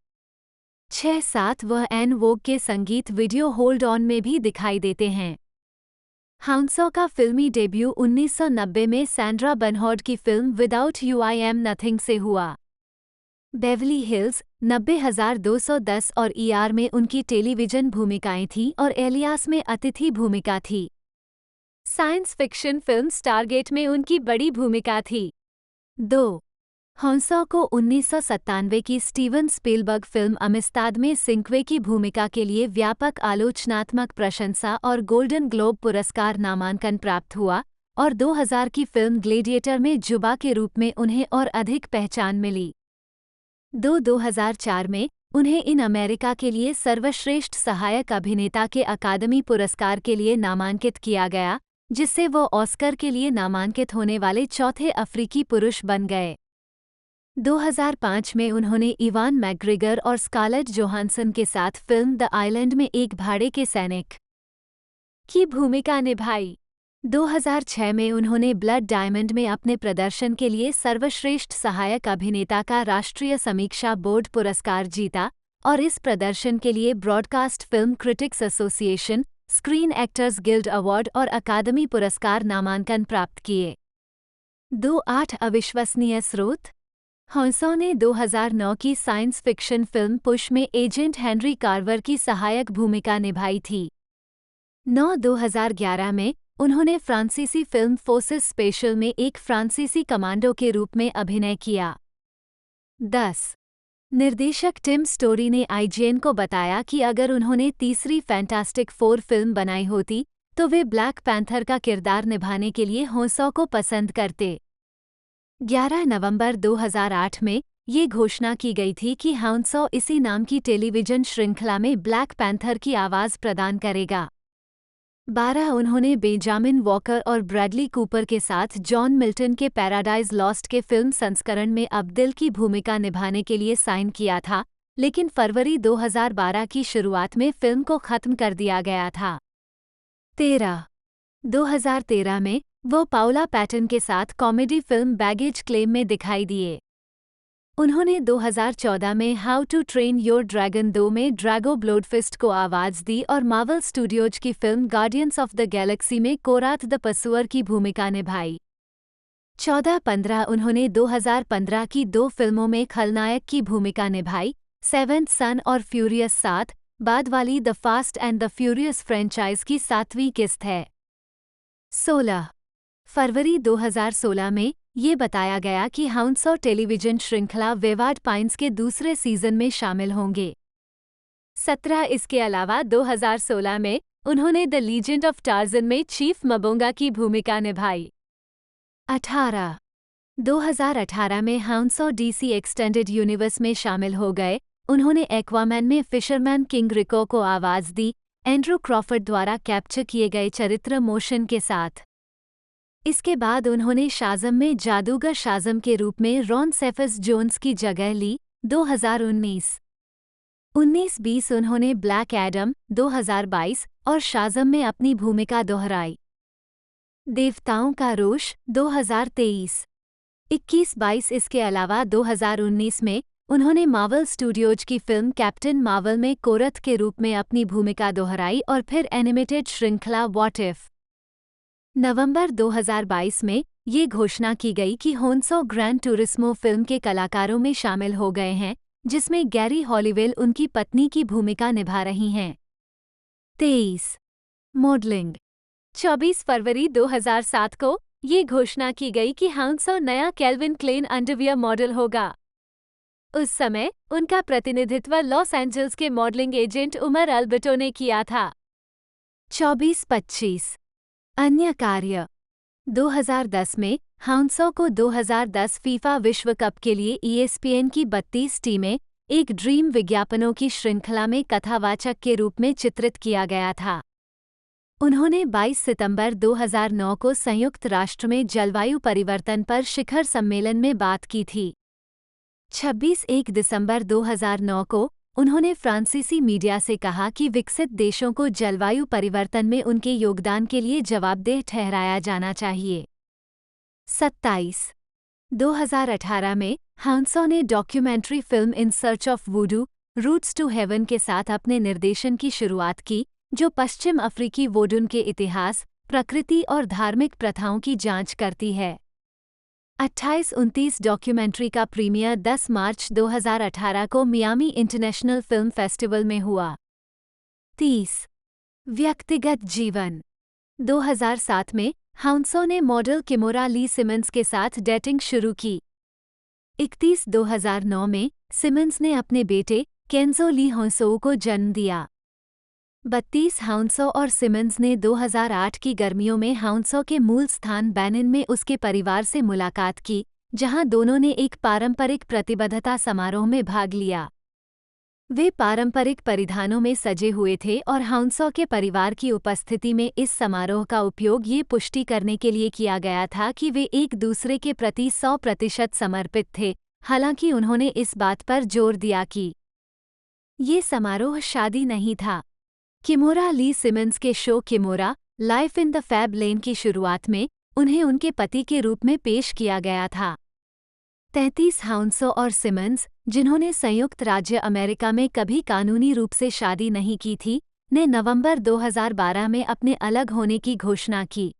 6-7 वह एन वोग के संगीत वीडियो होल्ड ऑन में भी दिखाई देते हैं। हाउंसो का फिल्मी डेब्यू 1990 में सैंड्रा बर्नहार्ड की film without you I am nothing से हुआ। बेवली हिल्स 90210 और ईआर में उनकी टेलीविजन भूमिकाएं थीं और एलियास में अतिथि भूमिका थी। साइंस फिक्शन फिल्म स्टारगेट में उनकी बड़ी भूमिका थी। 2 हॉन्सो को 1997 की स्टीवन स्पीलबर्ग फिल्म अमिस्ताद में सिंक्वे की भूमिका के लिए व्यापक आलोचनात्मक प्रशंसा और गोल्डन ग्लोब पुरस्कार नामांकन प्राप्त हुआ और 2000 की फिल्म ग्लेडिएटर में जुबा के रूप में उन्हें और अधिक पहचान मिली। 2004 में उन्हें इन अमेरिका के लिए सर्वश्रेष्ठ सहायक अभिनेता के अकादमी पुरस्कार के लिए नामांकित किया गया, जिससे वो ऑस्कर के लिए नामांकित होने वाले चौथे अफ्रीकी पुरुष बन गए। 2005 में उन्होंने इवान मैकग्रेगर और स्कारलेट जोहानसन के साथ फिल्म द आइलैंड में एक भाड़े के सैनिक की भूमिका निभाई। 2006 में उन्होंने ब्लड डायमंड में अपने प्रदर्शन के लिए सर्वश्रेष्ठ सहायक अभिनेता का राष्ट्रीय समीक्षा बोर्ड पुरस्कार जीता और इस प्रदर्शन के लिए broadcast film critics association, screen actors guild award और अकादमी पुरस्कार नामांकन प्राप्त किए। 2 अविश्वसनीय स्रोत। हॉन्सो ने 2009 की साइंस फिक्शन फिल्म पुश में एजेंट हेनरी कार्वर की सहायक भूमिका निभाई थी। 2011 में उन्होंने फ्रांसीसी फिल्म फोर्सेस स्पेशल में एक फ्रांसीसी कमांडो के रूप में अभिनय किया। 10 निर्देशक टिम स्टोरी ने आईजीएन को बताया कि अगर उन्होंने तीसरी फैंटास्टिक फोर फिल्म बनाई होती तो वे ब्लैक पैंथर का किरदार निभाने के लिए हॉन्सो को पसंद करते। 11 नवंबर 2008 में ये घोषणा की गई थी कि हॉन्सो इसी नाम की टेलीविजन श्रृंखला में ब्लैक पैंथर की आवाज़ प्रदान करेगा। 12 उन्होंने बेंजामिन वॉकर और ब्रैडली कूपर के साथ जॉन मिल्टन के पैराडाइज लॉस्ट के फिल्म संस्करण में अब्दिल की भूमिका निभाने के लिए साइन किया था, लेकिन फरवरी 2012 की शुरुआत में फिल्म को खत्म कर दिया गया था। 2013 में वो पाउला पैटन के साथ कॉमेडी फिल्म बैगेज क्लेम में दिखाई दिए। उन्होंने 2014 में how to train your dragon 2 में ड्रैगो ब्लोडफिस्ट को आवाज़ दी और मार्वल स्टूडियोज की film guardians of the galaxy में कोराथ द पसुअर की भूमिका निभाई। 14-15 उन्होंने 2015 की 2 फिल्मों में खलनायक की भूमिका निभाई, सेवेंथ सन और फ्यूरियस 7, बाद वाली the fast and the furious franchise की 7वीं किस्त है। 16 फरवरी 2016 में ये बताया गया कि हॉन्सो टेलीविजन श्रृंखला वेवार्ड पाइन्स के दूसरे सीजन में शामिल होंगे। 17 इसके अलावा 2016 में उन्होंने द लीजेंड ऑफ टार्जन में चीफ मबोंगा की भूमिका निभाई। 18 2018 में हॉन्सो डीसी एक्सटेंडेड यूनिवर्स में शामिल हो गए। उन्होंने एक्वामैन में फिशरमैन किंग रिको को आवाज़ दी, एंड्रू क्रॉफर्ड द्वारा कैप्चर किए गए चरित्र मोशन के साथ। इसके बाद उन्होंने शाज़म में जादूगर शाज़म के रूप में रॉन सेफस जोन्स की जगह ली। 2019 उन्होंने ब्लैक एडम 2022 और शाज़म में अपनी भूमिका दोहराई। देवताओं का रोष 2023 21-22 इसके अलावा 2019 में उन्होंने मार्वल स्टूडियोज की फिल्म कैप्टन मार्वल में कोरथ के रूप में अपनी भूमिका दोहराई और फिर एनिमेटेड श्रृंखला व्हाट इफ। नवंबर 2022 में ये घोषणा की गई कि होन्सो ग्रैंड टूरिस्मो फिल्म के कलाकारों में शामिल हो गए हैं, जिसमें गैरी हॉलीवेल उनकी पत्नी की भूमिका निभा रही हैं। 23 मॉडलिंग। 24 फरवरी 2007 को ये घोषणा की गई कि होन्सो नया केल्विन क्लेन अंडरवियर मॉडल होगा। उस समय उनका प्रतिनिधित्व लॉस एंजल्स के मॉडलिंग एजेंट उमर अल्बर्टो ने किया था। 24-25 अन्य कार्य। 2010 में होन्सो को 2010 फीफा विश्व कप के लिए ESPN की 32 टीमें एक ड्रीम विज्ञापनों की श्रृंखला में कथावाचक के रूप में चित्रित किया गया था। उन्होंने 22 सितंबर 2009 को संयुक्त राष्ट्र में जलवायु परिवर्तन पर शिखर सम्मेलन में बात की थी। 26 दिसंबर 2009 को उन्होंने फ्रांसीसी मीडिया से कहा कि विकसित देशों को जलवायु परिवर्तन में उनके योगदान के लिए जवाबदेह ठहराया जाना चाहिए। 27 2018 में होन्सो ने documentary film in search of voodoo roots to heaven के साथ अपने निर्देशन की शुरुआत की, जो पश्चिम अफ्रीकी वोडून के इतिहास, प्रकृति और धार्मिक प्रथाओं की जांच करती है। 28-29 डॉक्यूमेंट्री का प्रीमियर 10 मार्च 2018 को मियामी इंटरनेशनल फिल्म फेस्टिवल में हुआ। 30 व्यक्तिगत जीवन। 2007 में होन्सो ने मॉडल किमोरा ली सिमंस के साथ डेटिंग शुरू की। 31 2009 में सिमंस ने अपने बेटे केंजो ली होन्सो को जन्म दिया। 32 होन्सो और सिमंस ने 2008 की गर्मियों में होन्सो के मूल स्थान बेनिन में उसके परिवार से मुलाकात की, जहां दोनों ने एक पारंपरिक प्रतिबद्धता समारोह में भाग लिया। वे पारंपरिक परिधानों में सजे हुए थे और होन्सो के परिवार की उपस्थिति में इस समारोह का उपयोग ये पुष्टि करने के लिए किया गया था कि वे एक दूसरे के प्रति 100% समर्पित थे, हालांकि उन्होंने इस बात पर जोर दिया कि ये समारोह शादी नहीं था। किमोरा ली सिमंस के show Kimora Life in the Fab Lane की शुरुआत में उन्हें उनके पति के रूप में पेश किया गया था। 33 होन्सो और सिमंस, जिन्होंने संयुक्त राज्य अमेरिका में कभी कानूनी रूप से शादी नहीं की थी, ने नवंबर 2012 में अपने अलग होने की घोषणा की।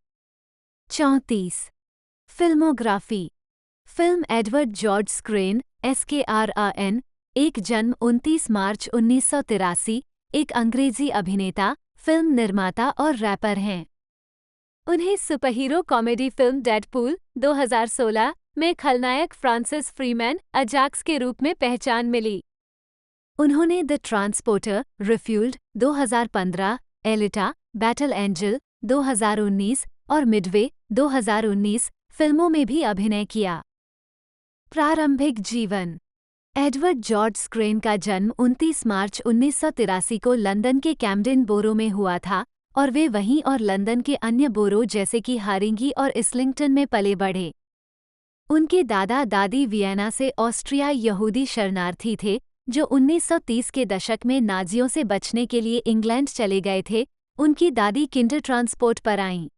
34 filmography. Film Edward George Skrein SKRAN, एक जन्म 29 मार्च 1983, एक अंग्रेजी अभिनेता, फिल्म निर्माता और रैपर हैं। उन्हें सुपरहीरो कॉमेडी फिल्म डेडपूल 2016 में खलनायक फ्रांसिस फ्रीमैन अजाक्स के रूप में पहचान मिली। उन्होंने the transporter, refuelled 2015, Elita, battle angel 2019 और मिडवे 2019 फिल्मों में भी अभिनय किया। प्रारंभिक जीवन। एडवर्ड जॉर्ज स्क्रेन का जन्म 29 मार्च 1983 को लंदन के कैम्डेन बोरो में हुआ था और वे वहीं और लंदन के अन्य बोरो जैसे कि हारिंगी और इस्लिंगटन में पले बढ़े। उनके दादा दादी वियना से ऑस्ट्रियाई यहूदी शरणार्थी थे, जो 1930 के दशक में नाजियों से बचने के लिए इंग्लैंड चले गए थे। उनकी दादी किंडर ट्रांसपोर्ट पर आईं।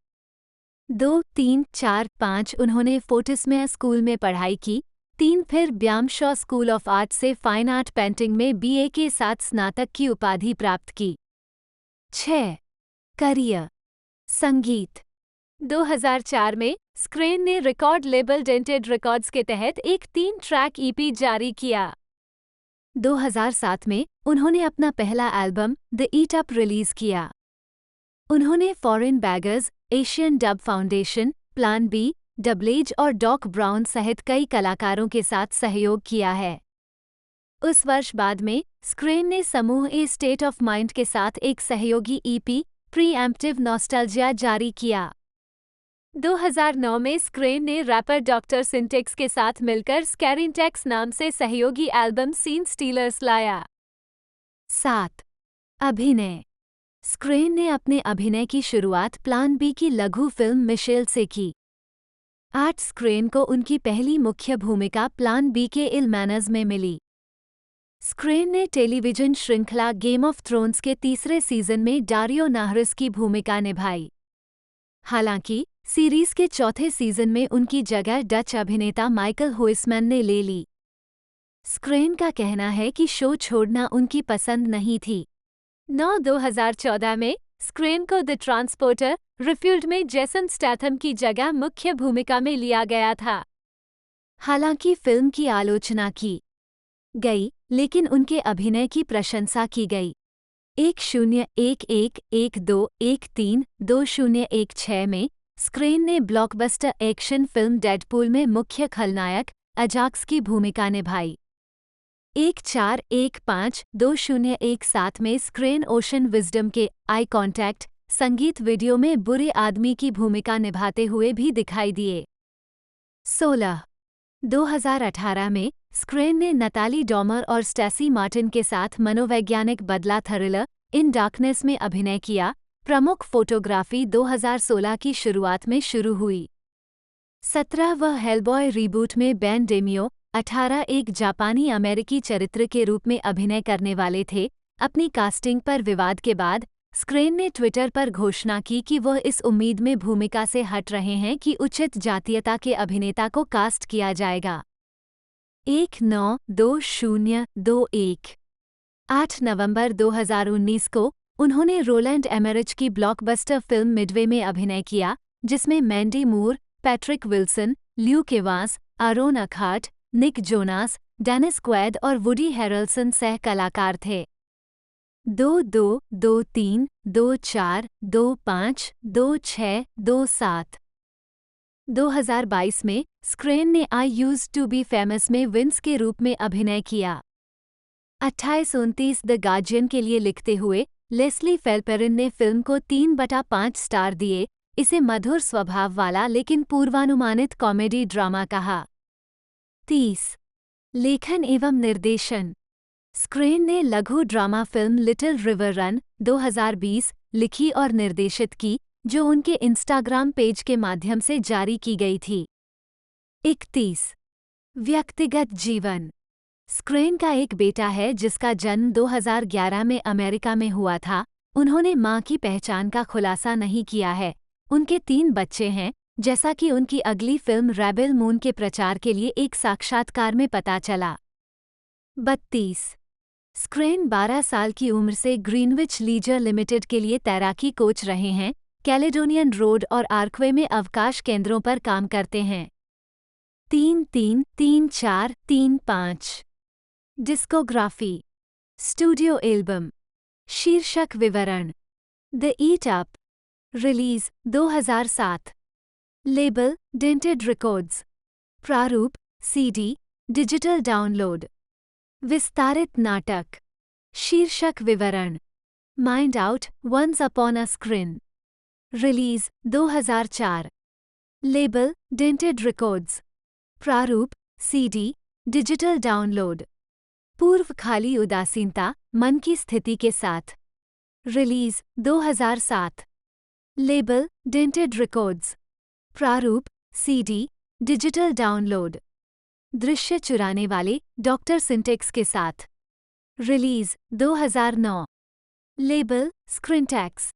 2, 3, 4, 5 उन्होंने फोर्टिसमेयर स्कूल में पढ़ाई की। 3 फिर ब्यामशॉ स्कूल ऑफ आर्ट से फाइन आर्ट पेंटिंग में BA के साथ स्नातक की उपाधि प्राप्त की। 6 करियर। संगीत। 2004 में स्क्रेन ने रिकॉर्ड लेबल डेंटेड रिकॉर्ड्स के तहत एक 3 ट्रैक EP जारी किया। 2007 में उन्होंने अपना पहला album the eat up release किया। उन्होंने foreign beggars, Asian dub foundation, plan B, डबलेज और डॉक ब्राउन सहित कई कलाकारों के साथ सहयोग किया है। उस वर्ष बाद में स्क्रेन ने समूह ए स्टेट ऑफ माइंड के साथ एक सहयोगी EP प्रीएम्प्टिव नॉस्टैल्जिया जारी किया। 2009 में स्क्रेन ने रैपर डॉक्टर सिंटेक्स के साथ मिलकर स्कैरिंटेक्स नाम से सहयोगी एल्बम सीन स्टीलर्स लाया। 7 अभिनय। स्क्रेन ने अपने अभिनय की शुरुआत प्लान B की लघु फिल्म मिशेल से की। 8 स्क्रेन को उनकी पहली मुख्य भूमिका प्लान B के इल मैनर्स में मिली। स्क्रेन ने टेलीविजन श्रृंखला गेम ऑफ थ्रोन्स के तीसरे सीजन में डारियो नाहरिस की भूमिका निभाई। हालांकि सीरीज के चौथे सीजन में उनकी जगह डच अभिनेता माइकल हुइसमैन ने ले ली। स्क्रीन का कहना है कि शो छोड़ना उनकी पसंद नहीं थी। 2014 में स्क्रीन को द ट्रांसपोर्टर रिफ्यूल्ड में जेसन स्टैथम की जगह मुख्य भूमिका में लिया गया था। हालांकि फिल्म की आलोचना की गई, लेकिन उनके अभिनय की प्रशंसा की गई। 101112132016 में स्क्रीन ने ब्लॉकबस्टर एक्शन फिल्म डेडपूल में मुख्य खलनायक अजाक्स की भूमिका निभाई। 14152017 में स्क्रीन ओशन विजडम के आई कॉन्टैक्ट संगीत वीडियो में बुरे आदमी की भूमिका निभाते हुए भी दिखाई दिए। 2018 में स्क्रीन ने नताली डॉमर और स्टैसी मार्टिन के साथ मनोवैज्ञानिक बदला थ्रिलर इन डार्कनेस में अभिनय किया। प्रमुख फोटोग्राफी 2016 की शुरुआत में शुरू हुई। 17 वह हेलबॉय रीबूट में बेन डेमियो 18 एक जापानी अमेरिकी चरित्र के रूप में अभिनय करने वाले थे। अपनी कास्टिंग पर विवाद के बाद स्क्रीन ने ट्विटर पर घोषणा की कि वह इस उम्मीद में भूमिका से हट रहे हैं कि उचित जातीयता के अभिनेता को कास्ट किया जाएगा। 192021 8 नवंबर 2019 को उन्होंने रोलैंड एमरिच की ब्लॉकबस्टर फिल्म मिडवे में अभिनय किया, जिसमें Mandy Moore, Patrick Wilson, Luke Evans, Aaron Eckhart, Nick Jonas, Dennis Quaid और वुडी हैरेल्सन सह कलाकार थे। 222324252627 2022 में स्क्रीन ने I used to be famous में विंस के रूप में अभिनय किया। 2829 द गार्जियन के लिए लिखते हुए लेस्ली फेल्पेरिन ने फिल्म को 3/5 स्टार दिए, इसे मधुर स्वभाव वाला लेकिन पूर्वानुमानित कॉमेडी ड्रामा कहा। 30 लेखन एवं निर्देशन स्क्रीन ने लघु drama film little river run 2020 लिखी और निर्देशित की, जो उनके इंस्टाग्राम पेज के माध्यम से जारी की गई थी। 31 व्यक्तिगत जीवन स्क्रीन का एक बेटा है जिसका जन्म 2011 में अमेरिका में हुआ था। उन्होंने मां की पहचान का खुलासा नहीं किया है। उनके 3 बच्चे हैं, जैसा कि उनकी अगली फिल्म रेबेल मून के प्रचार के लिए एक साक्षात्कार में पता चला। 32 स्क्रीन 12 साल की उम्र से ग्रीनविच लीजर लिमिटेड के लिए तैराकी कोच रहे हैं। कैलेडोनियन रोड और आर्कवे में अवकाश केंद्रों पर काम करते हैं। 333435 डिस्कोग्राफी स्टूडियो एल्बम शीर्षक विवरण the eat up release 2007 label dented records प्रारूप सीडी डिजिटल डाउनलोड विस्तारित नाटक शीर्षक विवरण mind out once upon a screen release 2004 label dented records प्रारूप सीडी डिजिटल डाउनलोड पूर्व खाली उदासीनता मन की स्थिति के साथ रिलीज 2007 लेबल डेंटेड रिकॉर्ड्स प्रारूप सीडी डिजिटल डाउनलोड दृश्य चुराने वाले डॉक्टर सिंटेक्स के साथ रिलीज 2009 लेबल स्क्रीनटेक्स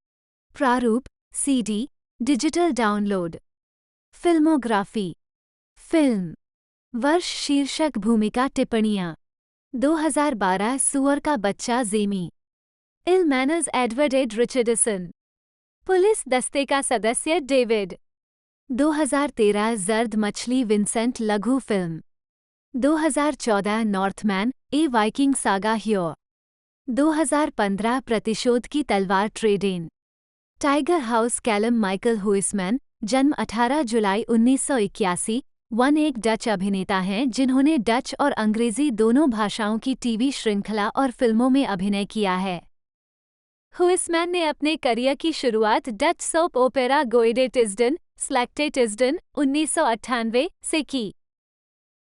प्रारूप CD digital download filmography film वर्ष शीर्षक भूमिका टिप्पणियां 2012 सुअर का बच्चा Jamie Ill Manners Edward Ed Richardson police दस्ते का सदस्य डेविड 2013 जर्द मछली विंसेंट लघु film 2014 Northmen a Viking saga ह्योर 2015 प्रतिशोध की तलवार ट्रेडेन Tiger House Callum Michael Huisman जन्म 18 जुलाई 1981 एक डच अभिनेता हैं जिन्होंने डच और अंग्रेजी दोनों भाषाओं की टीवी श्रृंखला और फिल्मों में अभिनय किया है। हुइसमैन ने अपने करियर की शुरुआत डच सोप ओपेरा गोएडे टिस्डन स्लैक्टे टिस्डन 1998 से की।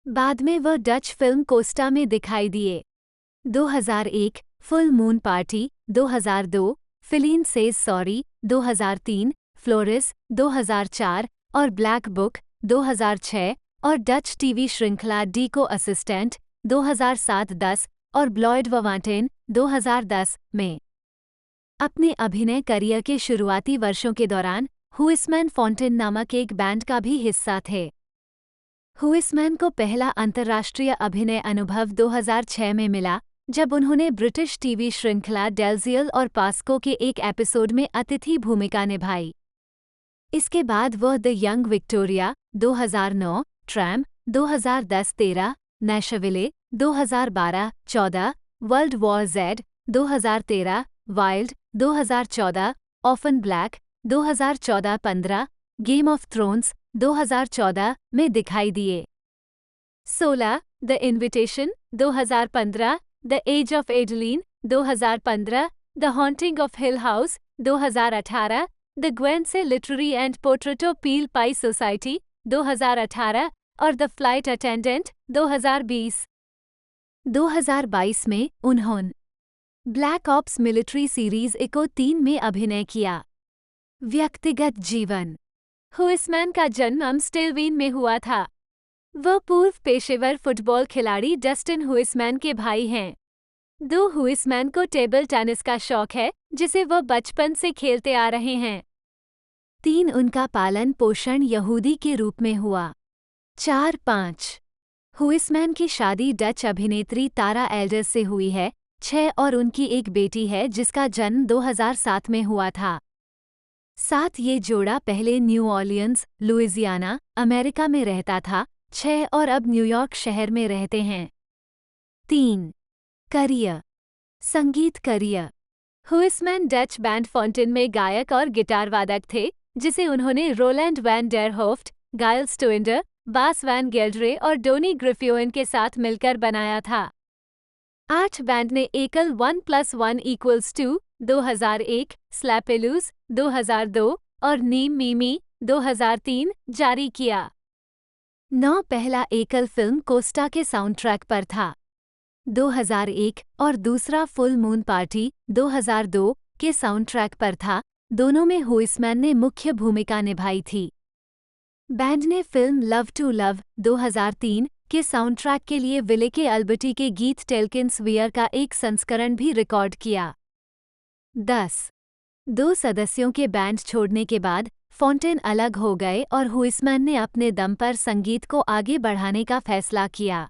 बाद में वह डच फिल्म कोस्टा में दिखाई दिए। 2001 Full Moon Party 2002 Phileine Says Sorry 2003 Floris 2004 और ब्लैक बुक 2006 और डच टीवी श्रृंखला डी को असिस्टेंट 2007-10 और ब्लॉयड ववांटेन 2010 में। अपने अभिनय करियर के शुरुआती वर्षों के दौरान हुइसमैन फॉन्टेन नामक एक बैंड का भी हिस्सा थे। हुइसमैन को पहला अंतर्राष्ट्रीय अभिनय अनुभव 2006 में मिला, जब उन्होंने ब्रिटिश टीवी श्रृंखला डेलजियल और पास्को के एक एपिसोड में अतिथि भूमिका निभाई। इसके बाद वह द यंग विक्टोरिया 2009, ट्रैम 2010-13, Nashville 2012-14, World War Z 2013, Wild 2014, Orphan Black 2014-15, Game of Thrones 2014 में दिखाई दिए। 16, The Invitation 2015, The Age of Adaline 2015, The Haunting of Hill House 2018, The Guernsey Literary and पोर्ट्रेटो पील पाई सोसाइटी 2018 और The Flight Attendant 2020। 2022 में उन्होंने Black Ops military series Echo 3 में अभिनय किया। व्यक्तिगत जीवन। हुइसमैन का जन्म अम्स्टेलवीन में हुआ था। वह पूर्व पेशेवर फुटबॉल खिलाड़ी डस्टिन हुइसमैन के भाई हैं। हुइसमैन को टेबल टेनिस का शौक है, जिसे वह बचपन से खेलते आ रहे हैं। 3 उनका पालन पोषण यहूदी के रूप में हुआ। 4-5 हुइसमैन की शादी डच अभिनेत्री तारा एल्डर्स से हुई है। 6 और उनकी एक बेटी है जिसका जन्म 2007 में हुआ था। 7 ये जोड़ा पहले न्यू ऑर्लियंस, लुइजियाना, अमेरिका में रहता था। 6 और अब न्यूयॉर्क शहर में रहते हैं। 3 करियर। संगीत करियर। हुइसमैन डच बैंड फॉन्टेन में गायक और गिटार वादक थे, जिसे उन्होंने रोलैंड वैन डेर होफ्ट, गाइल स्टोइंडर, बास वैन गेल्डरे और डोनी ग्रिफ्योन के साथ मिलकर बनाया था। 8 बैंड ने एकल 1+1=2 2001, स्लैपेलूज 2002 और नीम मीमी 2003 जारी किया। 9 पहला एकल फिल्म कोस्टा के साउंडट्रैक पर था 2001 और दूसरा फुल मून पार्टी 2002 के साउंडट्रैक पर था। दोनों में हुइसमैन ने मुख्य भूमिका निभाई थी। बैंड ने फिल्म लव टू लव 2003 के साउंडट्रैक के लिए विले के अल्बर्टी के गीत टेल्किन्स वियर का एक संस्करण भी रिकॉर्ड किया। 10 2 सदस्यों के बैंड छोड़ने के बाद फॉन्टेन अलग हो गए और हुइसमैन ने अपने दम पर संगीत को आगे बढ़ाने का फैसला किया।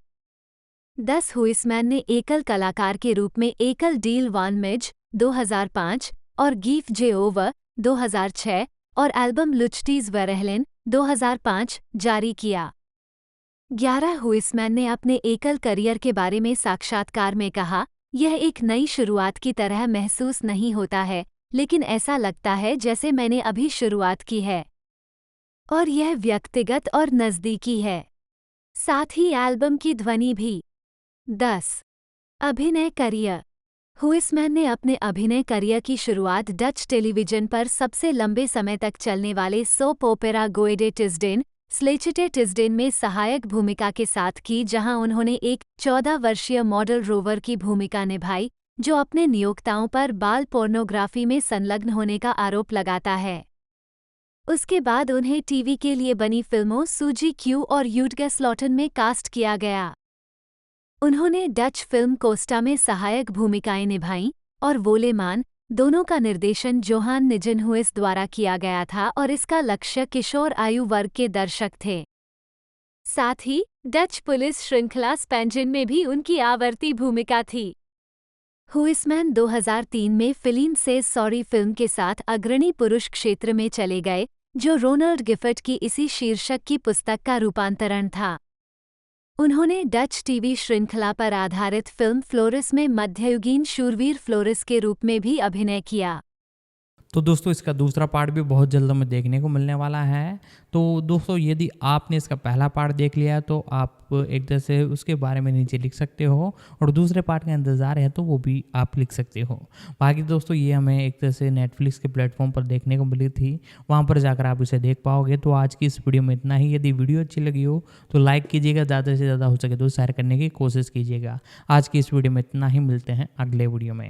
10 हुइसमैन ने एकल कलाकार के रूप में एकल डील वान मिज 2005 और गीफ जे ओवर 2006 और एल्बम लुचटीज वेरेहलिन 2005 जारी किया। 11 हुइसमैन ने अपने एकल करियर के बारे में साक्षात्कार में कहा, यह एक नई शुरुआत की तरह महसूस नहीं होता है, लेकिन ऐसा लगता है जैसे मैंने अभी शुरुआत की है। और यह व्यक्तिगत और नज़दीकी है। साथ ही एल्बम की ध्वनि भी। 10 अभिनय करियर। हुइसमैन ने अपने अभिनय करियर की शुरुआत डच टेलीविजन पर सबसे लंबे समय तक चलने वाले सोप ओपेरा गोएडे टिस्डेन, स्लेचेटे टिस्डेन में सहायक भूमिका के साथ की, जहां उन्होंने एक 14 वर्षीय मॉडल रोवर की भूमिका निभाई, जो अपने नियोक्ताओं पर बाल पोर्नोग्राफी में संलग्न होने का आरोप लगाता है। उसके बाद उन्हें टीवी के लिए बनी फिल्मों सूजी क्यू और यूटगेस्लॉटन में कास्ट किया गया। उन्होंने डच फिल्म कोस्टा में सहायक भूमिकाएं निभाईं और वोलेमान दोनों का निर्देशन जोहान निजनहुइस द्वारा किया गया था और इसका लक्ष्य किशोर आयु वर्ग के दर्शक थे। साथ ही डच पुलिस श्रृंखला स्पेंजिन में भी उनकी आवर्ती भूमिका थी। हुइसमैन 2003 में फिलीन सेज सॉरी फिल्म के साथ अग्रणी पुरुष क्षेत्र में चले गए, जो रोनाल्ड गिफट की इसी शीर्षक की पुस्तक का रूपांतरण था। उन्होंने डच टीवी श्रृंखला पर आधारित फिल्म फ्लोरिस में मध्ययुगीन शूरवीर फ्लोरिस के रूप में भी अभिनय किया। तो दोस्तों इसका दूसरा पार्ट भी बहुत जल्द हमें देखने को मिलने वाला है। तो दोस्तों यदि आपने इसका पहला पार्ट देख लिया तो आप एक तरह से उसके बारे में नीचे लिख सकते हो, और दूसरे पार्ट का इंतज़ार है तो वो भी आप लिख सकते हो। बाकी दोस्तों ये हमें एक तरह से नेटफ्लिक्स के प्लेटफॉर्म पर देखने को मिली थी, वहाँ पर जाकर आप इसे देख पाओगे। तो आज की इस वीडियो में इतना ही। यदि वीडियो अच्छी लगी हो तो लाइक कीजिएगा, ज़्यादा से ज़्यादा हो सके तो शेयर करने की कोशिश कीजिएगा। आज की इस वीडियो में इतना ही, मिलते हैं अगले वीडियो में।